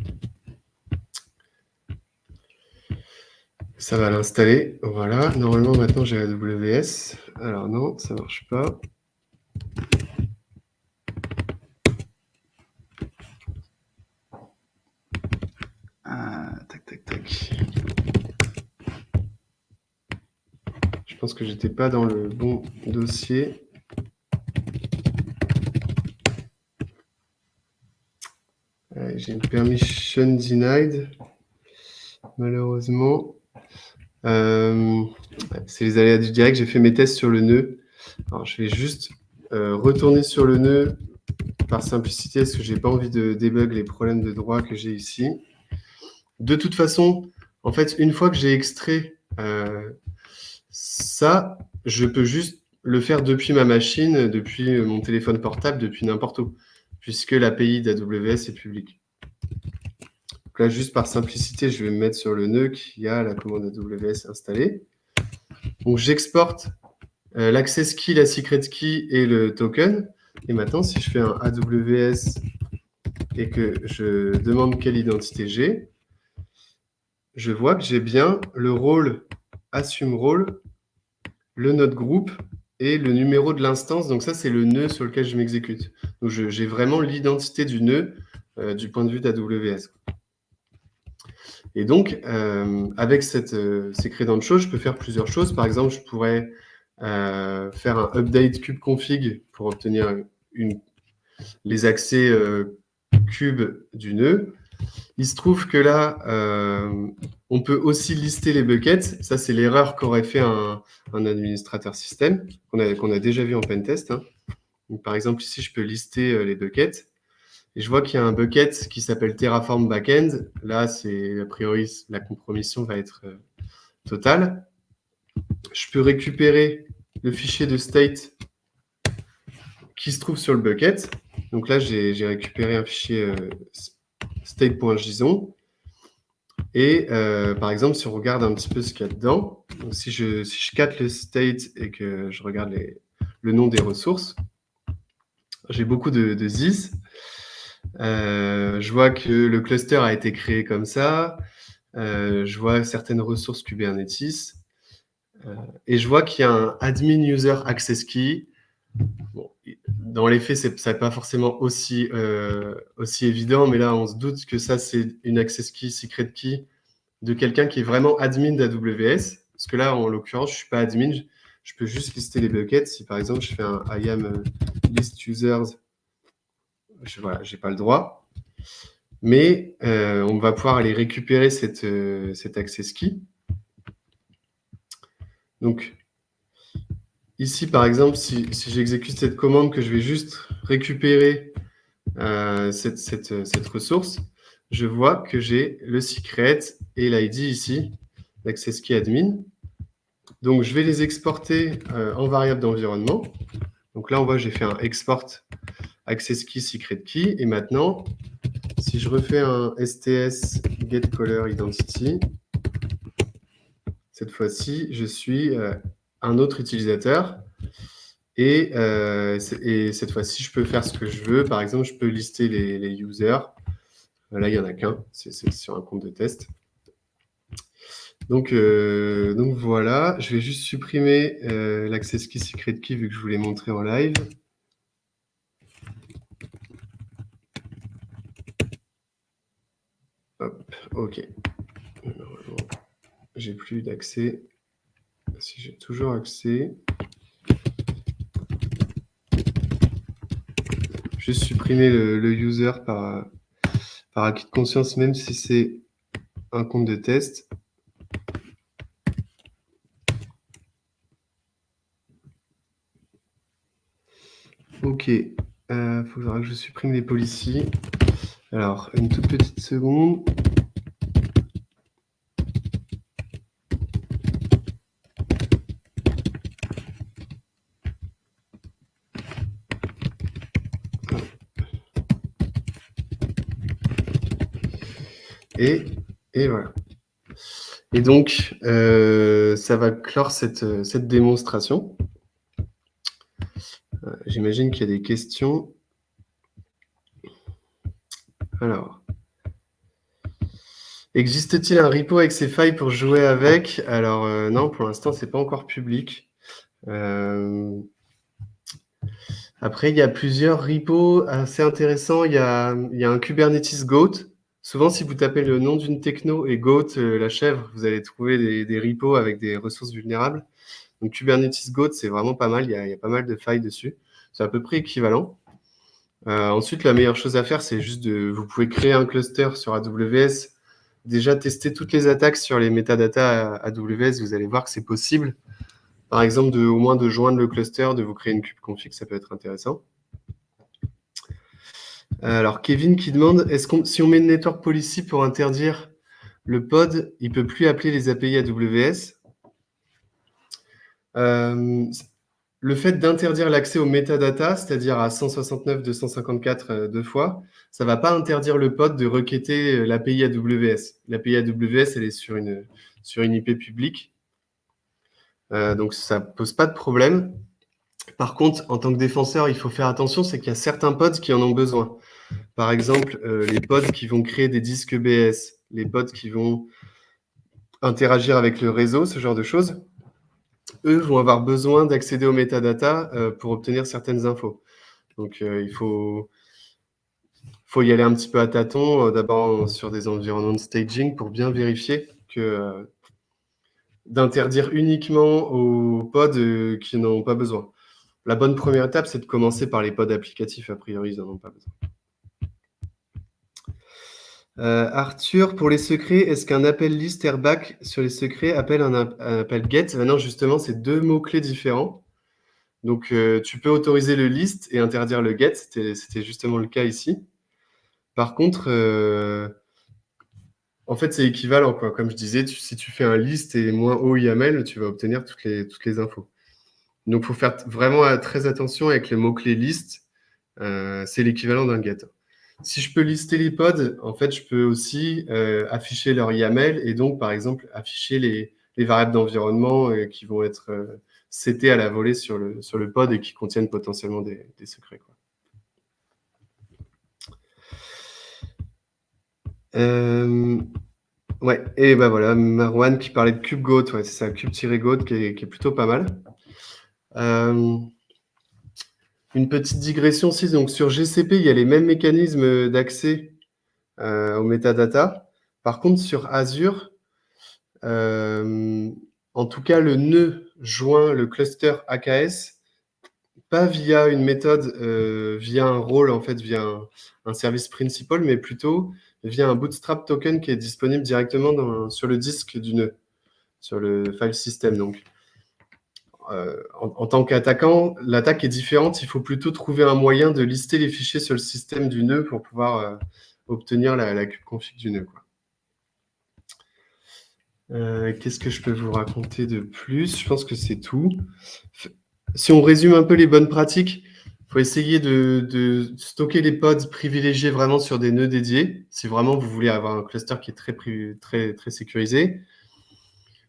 Ça va l'installer. Voilà. Normalement, maintenant, j'ai AWS. Alors non, ça ne marche pas. Tac. Je pense que j'étais pas dans le bon dossier. J'ai une permission denied, malheureusement. C'est les aléas du direct. J'ai fait mes tests sur le nœud. Alors, je vais juste retourner sur le nœud par simplicité, parce que je n'ai pas envie de débug les problèmes de droit que j'ai ici. De toute façon, en fait, une fois que j'ai extrait ça, je peux juste le faire depuis ma machine, depuis mon téléphone portable, depuis n'importe où, puisque l'API d'AWS est publique. Donc là, juste par simplicité, je vais me mettre sur le nœud qui a la commande AWS installée. Donc, j'exporte l'access key, la secret key et le token. Et maintenant, si je fais un AWS et que je demande quelle identité j'ai, je vois que j'ai bien le rôle, assume rôle, le node group et le numéro de l'instance. Donc ça, c'est le nœud sur lequel je m'exécute. Donc j'ai vraiment l'identité du nœud du point de vue d'AWS. Et donc, avec ces credentials, je peux faire plusieurs choses. Par exemple, je pourrais faire un update kubeconfig pour obtenir les accès cube du nœud. Il se trouve que là, on peut aussi lister les buckets. Ça, c'est l'erreur qu'aurait fait un administrateur système, qu'on a déjà vu en pentest. Hein. Donc, par exemple, ici, je peux lister les buckets. Et je vois qu'il y a un bucket qui s'appelle Terraform Backend. Là, a priori, la compromission va être totale. Je peux récupérer le fichier de state qui se trouve sur le bucket. Donc là, j'ai récupéré un fichier state.json. Et par exemple, si on regarde un petit peu ce qu'il y a dedans, donc si je cat le state et que je regarde le nom des ressources, j'ai beaucoup de this. Je vois que le cluster a été créé comme ça. Je vois certaines ressources Kubernetes. Et je vois qu'il y a un admin user access key. Bon, dans les faits, ça n'est pas forcément aussi évident, mais là, on se doute que ça, c'est une access key, secret key de quelqu'un qui est vraiment admin d'AWS. Parce que là, en l'occurrence, je ne suis pas admin. Je peux juste lister les buckets. Si par exemple, je fais un I am list users, voilà, je n'ai pas le droit. Mais on va pouvoir aller récupérer cette access key. Donc, ici, par exemple, si j'exécute cette commande, que je vais juste récupérer cette ressource, je vois que j'ai le secret et l'ID ici, l'access key admin. Donc, je vais les exporter en variable d'environnement. Donc là, on voit, j'ai fait un export access key, secret key. Et maintenant, si je refais un STS get caller identity, cette fois-ci, je suis un autre utilisateur. Et cette fois-ci, je peux faire ce que je veux. Par exemple, je peux lister les users. Là, il n'y en a qu'un. C'est sur un compte de test. Donc voilà, je vais juste supprimer l'access key secret key vu que je vous l'ai montré en live. Hop, ok. Normalement, j'ai plus d'accès. Si j'ai toujours accès, juste supprimer le user par acquis de conscience, même si c'est un compte de test. Ok, il faudra que je supprime les policies. Alors, une toute petite seconde. Et voilà. Et donc, ça va clore cette démonstration. J'imagine qu'il y a des questions. Alors, existe-t-il un repo avec ces failles pour jouer avec? Alors, non, pour l'instant, ce n'est pas encore public. Après, il y a plusieurs repos assez intéressants. Il y a un Kubernetes Goat. Souvent, si vous tapez le nom d'une techno et Goat, la chèvre, vous allez trouver des repos avec des ressources vulnérables. Donc, Kubernetes Goat, c'est vraiment pas mal. Il y a pas mal de failles dessus. C'est à peu près équivalent. Ensuite, la meilleure chose à faire, c'est juste vous pouvez créer un cluster sur AWS. Déjà, tester toutes les attaques sur les métadatas AWS. Vous allez voir que c'est possible. Par exemple, au moins de joindre le cluster, de vous créer une kubeconfig, ça peut être intéressant. Alors, Kevin qui demande, si on met une network policy pour interdire le pod, il ne peut plus appeler les API AWS. Le fait d'interdire l'accès aux métadatas, c'est-à-dire à 169.254 deux fois, ça ne va pas interdire le pod de requêter l'API AWS. L'API AWS, elle est sur une IP publique. Donc, ça ne pose pas de problème. Par contre, en tant que défenseur, il faut faire attention, c'est qu'il y a certains pods qui en ont besoin. Par exemple, les pods qui vont créer des disques BS, les pods qui vont interagir avec le réseau, ce genre de choses, eux vont avoir besoin d'accéder aux métadatas pour obtenir certaines infos. Donc, il faut y aller un petit peu à tâtons, d'abord sur des environnements de staging pour bien vérifier que d'interdire uniquement aux pods qui n'en ont pas besoin. La bonne première étape, c'est de commencer par les pods applicatifs. A priori, ils n'en ont pas besoin. Arthur, pour les secrets, est-ce qu'un appel list airbag sur les secrets appelle un appel get? Non, justement, c'est deux mots-clés différents. Donc, tu peux autoriser le list et interdire le get. C'était justement le cas ici. Par contre, en fait, c'est équivalent, quoi. Comme je disais, si tu fais un list et moins OYAML, tu vas obtenir toutes les infos. Donc, il faut faire vraiment très attention avec les mots-clés list. C'est l'équivalent d'un get. Si je peux lister les pods, en fait, je peux aussi afficher leur YAML et donc, par exemple, afficher les variables d'environnement qui vont être setées à la volée sur le pod et qui contiennent potentiellement des secrets, quoi. Ouais, et bah voilà, Marwan qui parlait de KubeGoat, ouais, c'est ça, kube-goat qui est plutôt pas mal. Une petite digression aussi, donc sur GCP, il y a les mêmes mécanismes d'accès aux métadatas. Par contre, sur Azure, en tout cas, le nœud joint le cluster AKS, pas via une méthode, via un rôle, en fait, via un service principal, mais plutôt via un bootstrap token qui est disponible directement sur le disque du nœud, sur le file system. Donc, en tant qu'attaquant, l'attaque est différente. Il faut plutôt trouver un moyen de lister les fichiers sur le système du nœud pour pouvoir obtenir la kubeconfig du nœud, quoi. Qu'est-ce que je peux vous raconter de plus? Je pense que c'est tout. Si on résume un peu les bonnes pratiques, il faut essayer de stocker les pods privilégiés vraiment sur des nœuds dédiés, si vraiment vous voulez avoir un cluster qui est très sécurisé.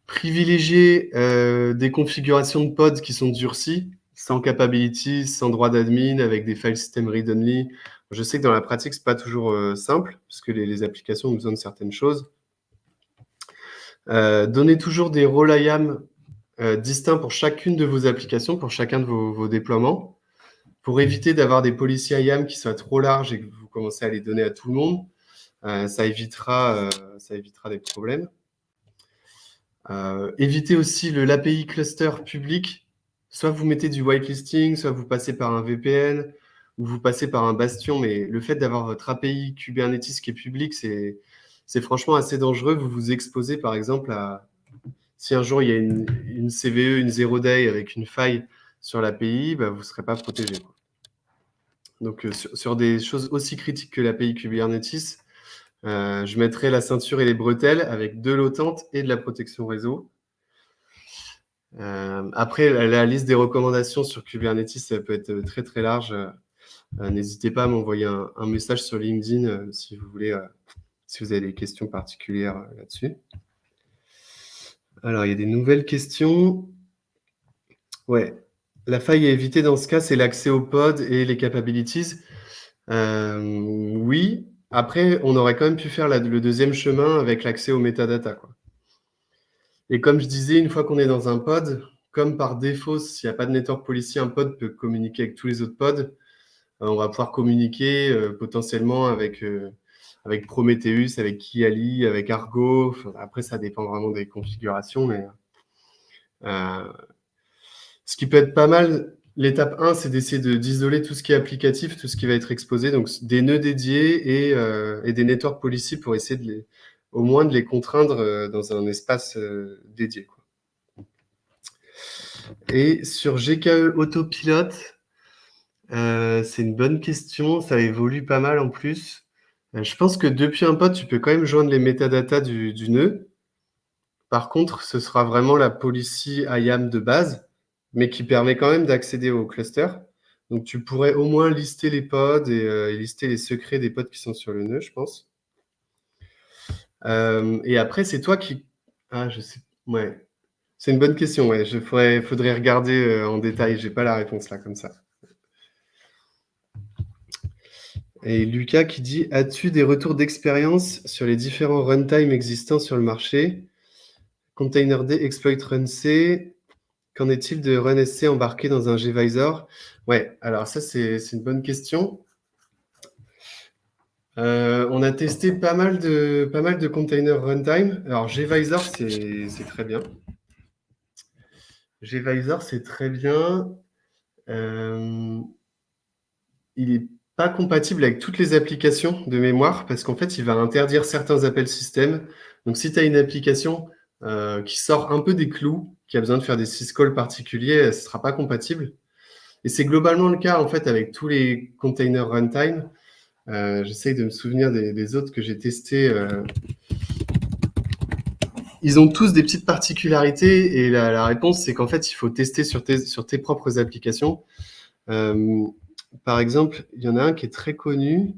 Privilégier des configurations de pods qui sont durcies, sans capabilities, sans droit d'admin, avec des file system read-only. Je sais que dans la pratique, ce n'est pas toujours simple, parce que les applications ont besoin de certaines choses. Donnez toujours des rôles IAM distincts pour chacune de vos applications, pour chacun de vos déploiements, pour éviter d'avoir des policies IAM qui soient trop larges et que vous commencez à les donner à tout le monde. Ça évitera des problèmes. Évitez aussi l'API cluster public. Soit vous mettez du whitelisting, soit vous passez par un VPN, ou vous passez par un bastion, mais le fait d'avoir votre API Kubernetes qui est public, c'est franchement assez dangereux. Vous vous exposez, par exemple, si un jour il y a une CVE, une zero day avec une faille sur l'API, bah, vous ne serez pas protégé, quoi. Donc, sur des choses aussi critiques que l'API Kubernetes, je mettrai la ceinture et les bretelles avec de l'OTANT et de la protection réseau. Après, la liste des recommandations sur Kubernetes, ça peut être très, très large. N'hésitez pas à m'envoyer un message sur LinkedIn si vous voulez, si vous avez des questions particulières là-dessus. Alors, il y a des nouvelles questions. Ouais. La faille à éviter dans ce cas, c'est l'accès au pod et les capabilities. Oui. Après, on aurait quand même pu faire le deuxième chemin avec l'accès aux métadatas, quoi. Et comme je disais, une fois qu'on est dans un pod, comme par défaut, s'il n'y a pas de network policy, un pod peut communiquer avec tous les autres pods. On va pouvoir communiquer potentiellement avec Prometheus, avec Kiali, avec Argo. Enfin, après, ça dépend vraiment des configurations, mais ce qui peut être pas mal, l'étape 1, c'est d'essayer d'isoler tout ce qui est applicatif, tout ce qui va être exposé, donc des nœuds dédiés et des network policy pour essayer au moins de les contraindre dans un espace dédié, quoi. Et sur GKE Autopilot, c'est une bonne question, ça évolue pas mal en plus. Je pense que depuis un pod, tu peux quand même joindre les métadatas du nœud. Par contre, ce sera vraiment la policy IAM de base, mais qui permet quand même d'accéder au cluster. Donc, tu pourrais au moins lister les pods et lister les secrets des pods qui sont sur le nœud, je pense. Et après, c'est toi qui... Ah, je sais... Ouais. C'est une bonne question, ouais. Faudrait regarder en détail. J'ai pas la réponse là, comme ça. Et Lucas qui dit « As-tu des retours d'expérience sur les différents runtime existants sur le marché? Containerd, Exploit RunC, qu'en est-il de RunSC embarqué dans un gvisor ?» Ouais, alors ça, c'est une bonne question. On a testé pas mal de container runtime. Alors, gvisor, c'est très bien. Gvisor, c'est très bien. Il n'est pas compatible avec toutes les applications de mémoire parce qu'en fait, il va interdire certains appels système. Donc, si tu as une application qui sort un peu des clous, qui a besoin de faire des syscalls particuliers, ce ne sera pas compatible. Et c'est globalement le cas en fait avec tous les containers runtime. J'essaye de me souvenir des autres que j'ai testés. Ils ont tous des petites particularités et la réponse, c'est qu'en fait, il faut tester sur tes propres applications. Par exemple, il y en a un qui est très connu.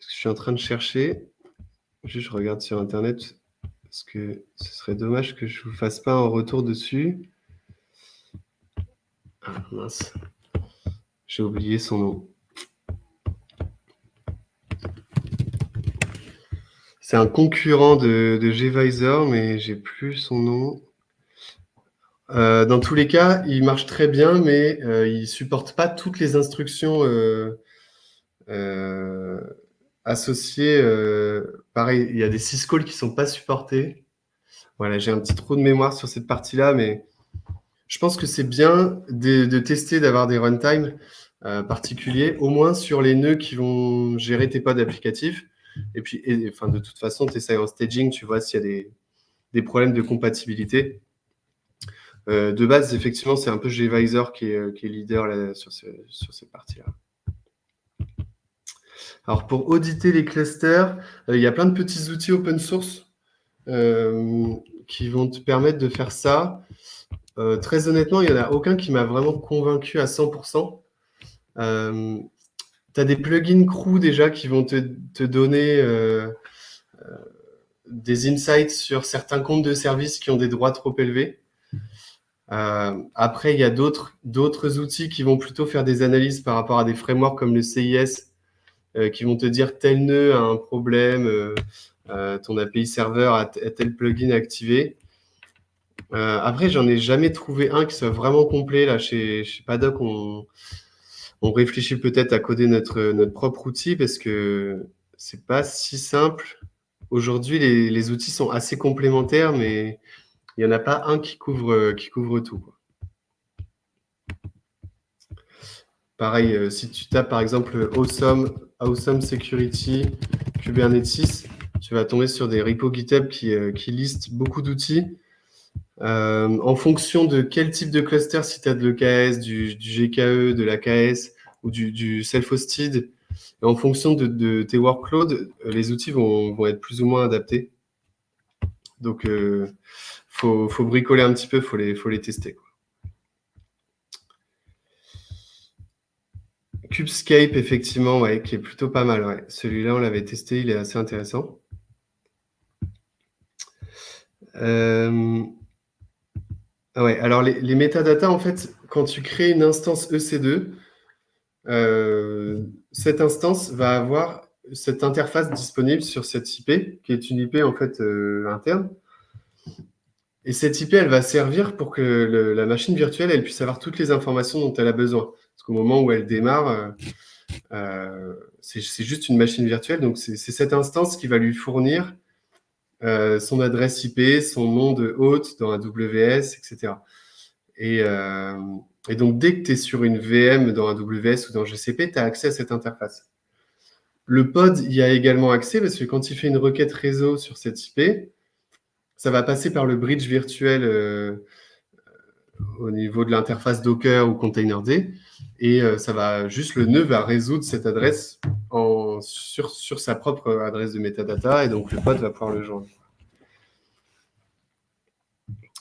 Je suis en train de chercher. Juste, je regarde sur Internet parce que ce serait dommage que je vous fasse pas un retour dessus. Ah mince, j'ai oublié son nom. C'est un concurrent de gvisor, mais j'ai plus son nom. Dans tous les cas, il marche très bien, mais il supporte pas toutes les instructions associées. Pareil, il y a des syscalls qui sont pas supportés. Voilà, j'ai un petit trou de mémoire sur cette partie-là, mais je pense que c'est bien de tester, d'avoir des runtime particuliers, au moins sur les nœuds qui vont gérer tes pods applicatifs. Et puis, enfin, de toute façon, tu essaies en staging, tu vois s'il y a des problèmes de compatibilité. De base, effectivement, c'est un peu gvisor qui est leader là, sur cette partie-là. Alors, pour auditer les clusters, il y a plein de petits outils open source qui vont te permettre de faire ça. Très honnêtement, il n'y en a aucun qui m'a vraiment convaincu à 100%. Tu as des plugins crew déjà qui vont te donner des insights sur certains comptes de services qui ont des droits trop élevés. Après, il y a d'autres outils qui vont plutôt faire des analyses par rapport à des frameworks comme le CIS qui vont te dire tel nœud a un problème, ton API serveur a tel plugin activé. Après, j'en ai jamais trouvé un qui soit vraiment complet. Là, chez Paddock, on réfléchit peut-être à coder notre propre outil parce que c'est pas si simple. Aujourd'hui, les outils sont assez complémentaires, mais il n'y en a pas un qui couvre tout, quoi. Pareil, si tu tapes par exemple Awesome Security Kubernetes, tu vas tomber sur des repos GitHub qui listent beaucoup d'outils. En fonction de quel type de cluster, si tu as de l'EKS, du GKE, de l'AKS ou du self-hosted, en fonction de tes workloads, les outils vont être plus ou moins adaptés. Donc, faut bricoler un petit peu, faut les tester, quoi. Kubescape, effectivement, ouais, qui est plutôt pas mal. Ouais. Celui-là, on l'avait testé, il est assez intéressant. Ouais, alors les métadatas, en fait, quand tu crées une instance EC2, cette instance va avoir cette interface disponible sur cette IP, qui est une IP en fait interne. Et cette IP, elle va servir pour que la machine virtuelle, elle puisse avoir toutes les informations dont elle a besoin. Parce qu'au moment où elle démarre, c'est juste une machine virtuelle. Donc, c'est cette instance qui va lui fournir son adresse IP, son nom de hôte dans AWS, etc. Et donc, dès que tu es sur une VM dans AWS ou dans GCP, tu as accès à cette interface. Le pod y a également accès parce que quand il fait une requête réseau sur cette IP, ça va passer par le bridge virtuel au niveau de l'interface Docker ou Containerd. Et ça va juste, le nœud va résoudre cette adresse sur sa propre adresse de metadata. Et donc, le pod va pouvoir le joindre.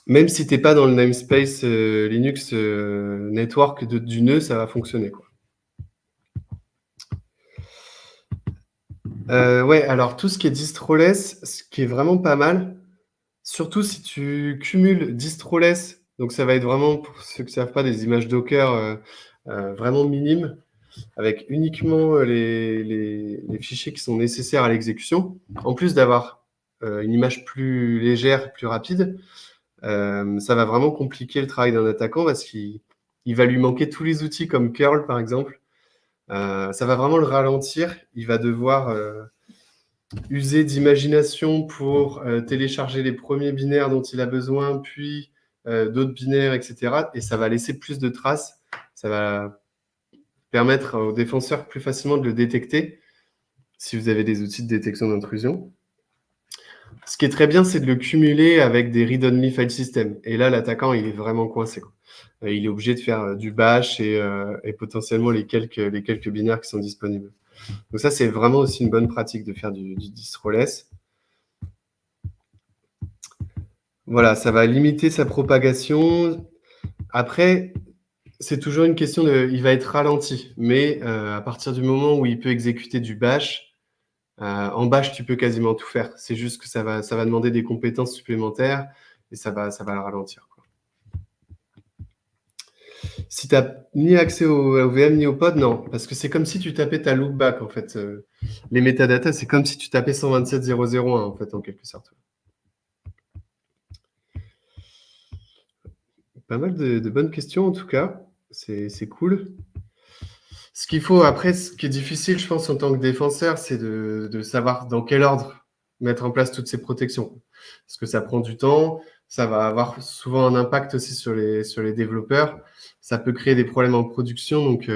Même si tu n'es pas dans le namespace Linux network du nœud, ça va fonctionner, quoi. Ouais, alors tout ce qui est distroless, ce qui est vraiment pas mal, surtout si tu cumules distroless, donc ça va être vraiment, pour ceux qui ne savent pas, des images Docker vraiment minimes, avec uniquement les fichiers qui sont nécessaires à l'exécution, en plus d'avoir une image plus légère, plus rapide. Ça va vraiment compliquer le travail d'un attaquant parce qu'il va lui manquer tous les outils comme curl, par exemple. Ça va vraiment le ralentir. Il va devoir user d'imagination pour télécharger les premiers binaires dont il a besoin, puis d'autres binaires, etc. Et ça va laisser plus de traces. Ça va permettre aux défenseurs plus facilement de le détecter si vous avez des outils de détection d'intrusion. Ce qui est très bien, c'est de le cumuler avec des read-only file system. Et là, l'attaquant, il est vraiment coincé, quoi. Il est obligé de faire du bash et potentiellement les quelques binaires qui sont disponibles. Donc ça, c'est vraiment aussi une bonne pratique de faire du distroless. Voilà, ça va limiter sa propagation. Après, c'est toujours une question il va être ralenti. Mais à partir du moment où il peut exécuter du bash, En Bash, tu peux quasiment tout faire. C'est juste que ça va demander des compétences supplémentaires et ça va le ralentir, quoi. Si tu n'as ni accès au VM ni au pod, non. Parce que c'est comme si tu tapais ta loopback, en fait. Les métadatas, c'est comme si tu tapais 127.0.0.1, en fait, en quelque sorte. Pas mal de bonnes questions, en tout cas. C'est cool. Ce qu'il faut, après, ce qui est difficile, je pense, en tant que défenseur, c'est de savoir dans quel ordre mettre en place toutes ces protections. Parce que ça prend du temps, ça va avoir souvent un impact aussi sur les développeurs. Ça peut créer des problèmes en production. Donc,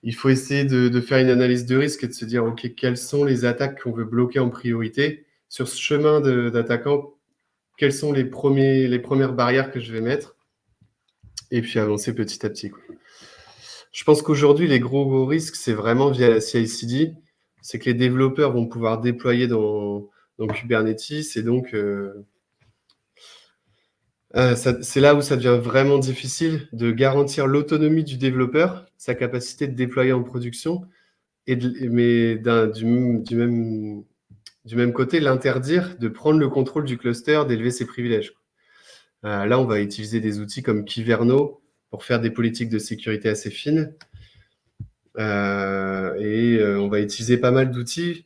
il faut essayer de faire une analyse de risque et de se dire, OK, quelles sont les attaques qu'on veut bloquer en priorité? Sur ce chemin d'attaquant, quelles sont les premières barrières que je vais mettre? Et puis avancer petit à petit, quoi. Je pense qu'aujourd'hui, les gros risques, c'est vraiment via la CI/CD. C'est que les développeurs vont pouvoir déployer dans Kubernetes et donc c'est là où ça devient vraiment difficile de garantir l'autonomie du développeur, sa capacité de déployer en production, mais du même côté, l'interdire de prendre le contrôle du cluster, d'élever ses privilèges. Là, on va utiliser des outils comme Kyverno pour faire des politiques de sécurité assez fines. On va utiliser pas mal d'outils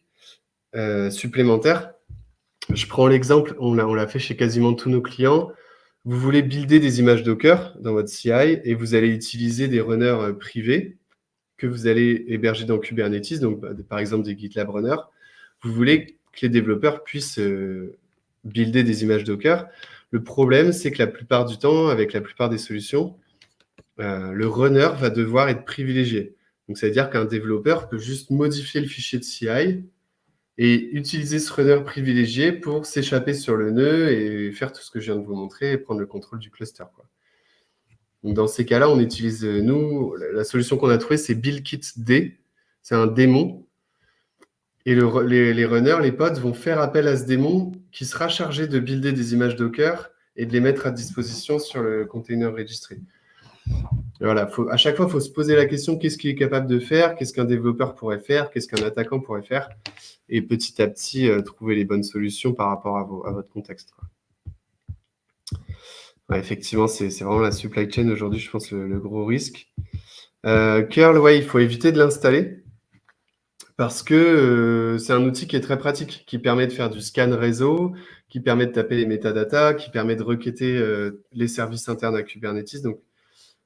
supplémentaires. Je prends l'exemple, on l'a fait chez quasiment tous nos clients. Vous voulez builder des images Docker dans votre CI et vous allez utiliser des runners privés que vous allez héberger dans Kubernetes, donc par exemple des GitLab runners. Vous voulez que les développeurs puissent builder des images Docker. Le problème, c'est que la plupart du temps, avec la plupart des solutions, le runner va devoir être privilégié. Donc, ça veut dire qu'un développeur peut juste modifier le fichier de CI et utiliser ce runner privilégié pour s'échapper sur le nœud et faire tout ce que je viens de vous montrer et prendre le contrôle du cluster, quoi. Donc, dans ces cas-là, on utilise, nous, la solution qu'on a trouvée, c'est BuildKit-D. C'est un démon. Et les runners, les pods, vont faire appel à ce démon qui sera chargé de builder des images Docker et de les mettre à disposition sur le container registry. Voilà, à chaque fois, il faut se poser la question, qu'est-ce qu'il est capable de faire? Qu'est-ce qu'un développeur pourrait faire? Qu'est-ce qu'un attaquant pourrait faire? Et petit à petit, trouver les bonnes solutions par rapport à votre contexte, quoi. Ouais, effectivement, c'est vraiment la supply chain aujourd'hui, je pense, le gros risque. Curl, ouais, il faut éviter de l'installer parce que c'est un outil qui est très pratique, qui permet de faire du scan réseau, qui permet de taper les métadatas, qui permet de requêter les services internes à Kubernetes, donc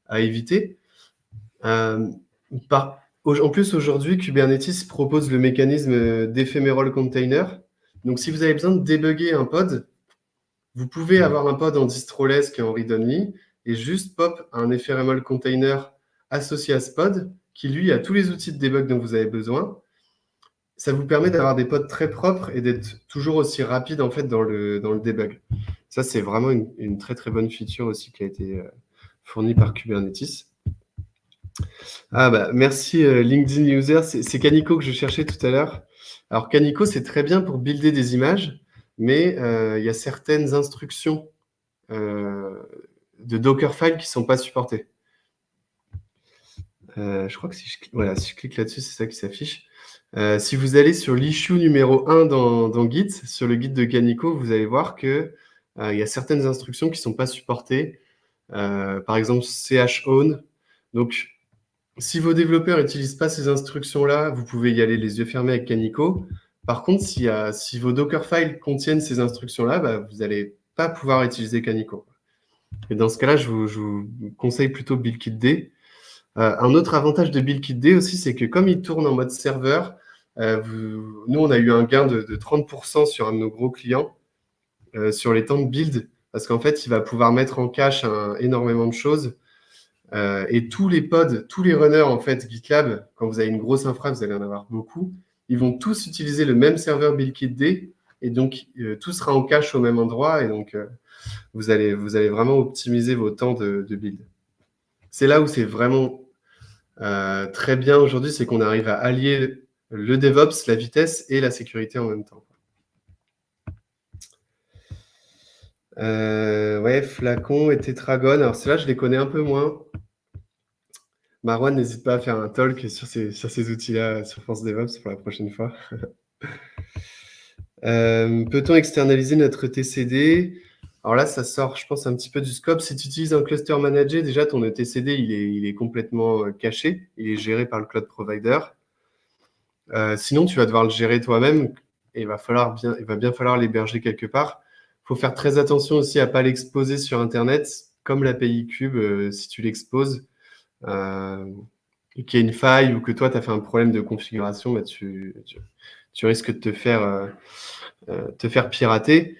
à éviter. En plus, aujourd'hui, Kubernetes propose le mécanisme d'ephemeral container. Donc, si vous avez besoin de débugger un pod, vous pouvez avoir un pod en distroless qui est en read-only et juste pop un ephemeral container associé à ce pod qui, lui, a tous les outils de debug dont vous avez besoin. Ça vous permet d'avoir des pods très propres et d'être toujours aussi rapide en fait dans le debug. Ça, c'est vraiment une très très bonne feature aussi qui a été fournie par Kubernetes. Ah bah merci LinkedIn User, c'est Canico que je cherchais tout à l'heure. Alors Canico, c'est très bien pour builder des images, mais il y a certaines instructions de Dockerfile qui ne sont pas supportées. Je crois que si je clique là-dessus, c'est ça qui s'affiche. Si vous allez sur l'issue numéro 1 dans Git, sur le guide de Canico, vous allez voir qu'il y a certaines instructions qui ne sont pas supportées. Par exemple, chown. Donc, si vos développeurs n'utilisent pas ces instructions-là, vous pouvez y aller les yeux fermés avec Canico. Par contre, si vos Dockerfiles contiennent ces instructions-là, bah, vous n'allez pas pouvoir utiliser Canico. Et dans ce cas-là, je vous conseille plutôt BuildKit-D. Un autre avantage de BuildKit-D aussi, c'est que comme il tourne en mode serveur, nous, on a eu un gain de 30% sur un de nos gros clients sur les temps de build, parce qu'en fait, il va pouvoir mettre en cache énormément de choses. Et tous les pods, tous les runners en fait GitLab, quand vous avez une grosse infra, vous allez en avoir beaucoup, ils vont tous utiliser le même serveur BuildKit-D et donc tout sera en cache au même endroit et donc vous allez vraiment optimiser vos temps de build. C'est là où c'est vraiment très bien aujourd'hui, c'est qu'on arrive à allier le DevOps, la vitesse et la sécurité en même temps. Ouais, Flacon et Tetragon, alors ceux-là, je les connais un peu moins. Marwan, n'hésite pas à faire un talk sur ces outils-là sur France DevOps pour la prochaine fois. Peut-on externaliser notre TCD? Alors là, ça sort, je pense, un petit peu du scope. Si tu utilises un cluster manager, déjà, ton TCD, il est complètement caché. Il est géré par le cloud provider. Sinon, tu vas devoir le gérer toi-même et il va bien falloir l'héberger quelque part. Il faut faire très attention aussi à ne pas l'exposer sur Internet, comme l'API Cube, si tu l'exposes, et qu'il y a une faille ou que toi, tu as fait un problème de configuration, bah, tu risques de te faire pirater.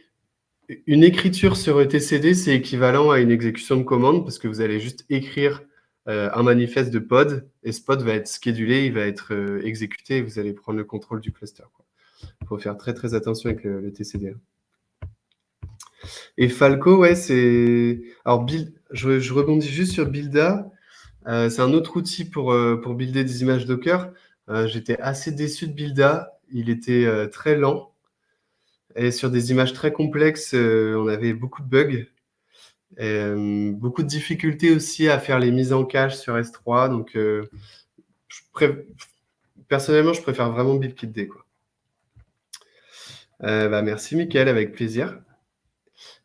Une écriture sur etcd, c'est équivalent à une exécution de commande parce que vous allez juste écrire un manifeste de pod et ce pod va être schedulé, il va être exécuté et vous allez prendre le contrôle du cluster. Il faut faire très très attention avec le TCD. Et Falco, ouais, c'est... Alors, je rebondis juste sur Builda. C'est un autre outil pour builder des images Docker. J'étais assez déçu de Builda. Il était très lent. Et sur des images très complexes, on avait beaucoup de bugs. Beaucoup de difficultés aussi à faire les mises en cache sur S3. Donc, personnellement, je préfère vraiment BuildKitD, quoi. Merci, Mickaël, avec plaisir.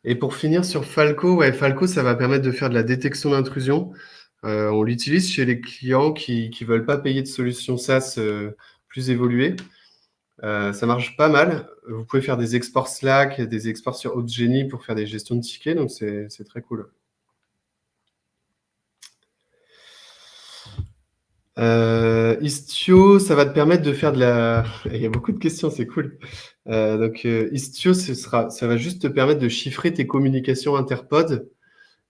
Et pour finir sur Falco, ouais, Falco, ça va permettre de faire de la détection d'intrusion. On l'utilise chez les clients qui ne veulent pas payer de solutions SaaS plus évoluées. Ça marche pas mal. Vous pouvez faire des exports Slack, des exports sur Opsgenie pour faire des gestions de tickets, donc c'est très cool. Istio, ça va te permettre de faire de la... Il y a beaucoup de questions, c'est cool. Istio, ça va juste te permettre de chiffrer tes communications interpods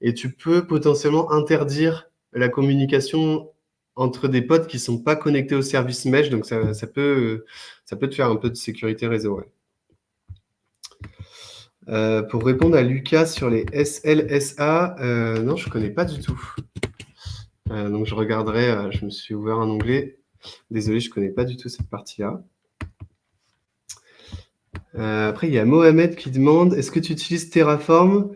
et tu peux potentiellement interdire la communication entre des pods qui ne sont pas connectés au service mesh, donc ça peut te faire un peu de sécurité réseau. Ouais. Pour répondre à Lucas sur les SLSA, non, je ne connais pas du tout. Donc je regarderai, je me suis ouvert un onglet. Désolé, je ne connais pas du tout cette partie-là. Après, il y a Mohamed qui demande, est-ce que tu utilises Terraform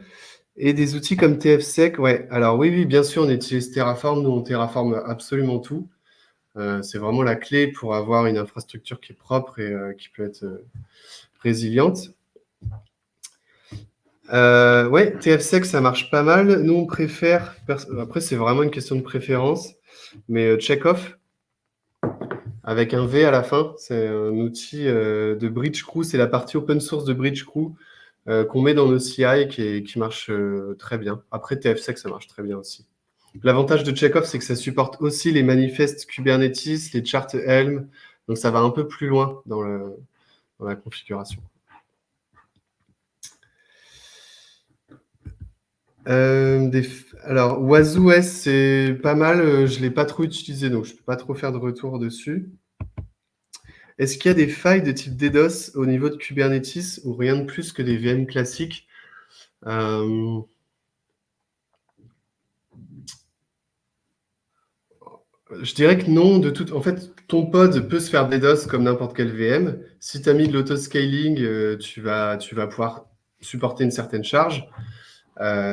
et des outils comme TFSec? Ouais, alors oui, bien sûr, on utilise Terraform. Nous, on terraforme absolument tout. C'est vraiment la clé pour avoir une infrastructure qui est propre et qui peut être résiliente. Ouais, TFSec, ça marche pas mal. Nous, on préfère... Après, c'est vraiment une question de préférence. Mais Checkov, avec un V à la fin, c'est un outil de Bridgecrew. C'est la partie open source de Bridgecrew qu'on met dans nos CI qui marche très bien. Après, TFSec, ça marche très bien aussi. L'avantage de Checkov, c'est que ça supporte aussi les manifestes Kubernetes, les charts Helm. Donc, ça va un peu plus loin dans la configuration. Alors, WazooS, c'est pas mal. Je ne l'ai pas trop utilisé, donc je ne peux pas trop faire de retour dessus. Est-ce qu'il y a des failles de type DDoS au niveau de Kubernetes ou rien de plus que des VM classiques? Je dirais que non. En fait, ton pod peut se faire DDoS comme n'importe quel VM. Si tu as mis de l'autoscaling, tu vas pouvoir supporter une certaine charge.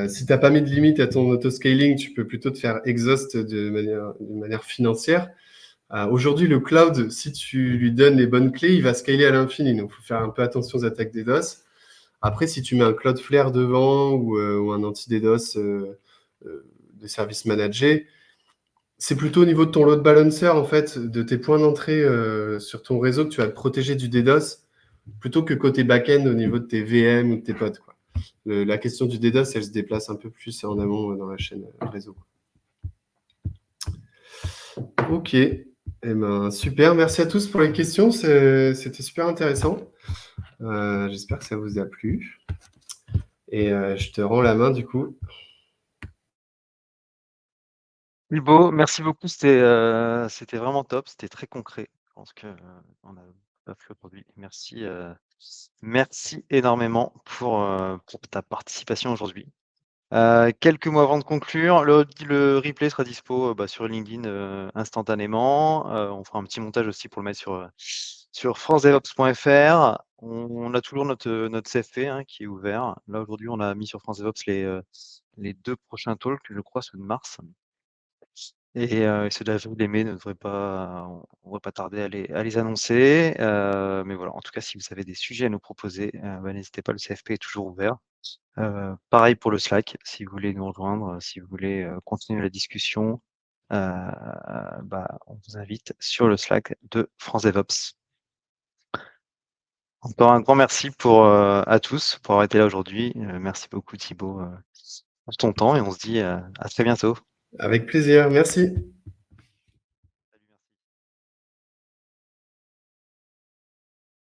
Si tu n'as pas mis de limite à ton autoscaling, tu peux plutôt te faire exhaust de manière financière. Aujourd'hui, le cloud, si tu lui donnes les bonnes clés, il va scaler à l'infini. Donc, il faut faire un peu attention aux attaques DDoS. Après, si tu mets un Cloudflare devant ou un anti-DDoS des services managés, c'est plutôt au niveau de ton load balancer, en fait, de tes points d'entrée sur ton réseau que tu vas te protéger du DDoS, plutôt que côté back-end au niveau de tes VM ou de tes pods, quoi. La question du DDoS, elle se déplace un peu plus en amont dans la chaîne réseau. Ok, eh ben, super. Merci à tous pour les questions. C'était super intéressant. J'espère que ça vous a plu. Et je te rends la main du coup. Bilbo, merci beaucoup. C'était vraiment top. C'était très concret. Je pense qu'on a pas fait aujourd'hui. Merci, merci énormément pour ta participation aujourd'hui. Quelques mots avant de conclure. Le replay sera dispo sur LinkedIn instantanément. On fera un petit montage aussi pour le mettre sur francedevops.fr. On a toujours notre CFP qui est ouvert. Là, aujourd'hui, on a mis sur France DevOps les 2 prochains talks, je crois, ceux de mars. Et ceux d'avril et mai ne devraient pas, on va pas tarder à les annoncer. Mais voilà, en tout cas, si vous avez des sujets à nous proposer, n'hésitez pas, le CFP est toujours ouvert. Pareil pour le Slack, si vous voulez nous rejoindre, si vous voulez continuer la discussion, on vous invite sur le Slack de France DevOps. Encore un grand merci à tous pour avoir été là aujourd'hui. Merci beaucoup Thibaut pour ton temps et on se dit à très bientôt. Avec plaisir, merci.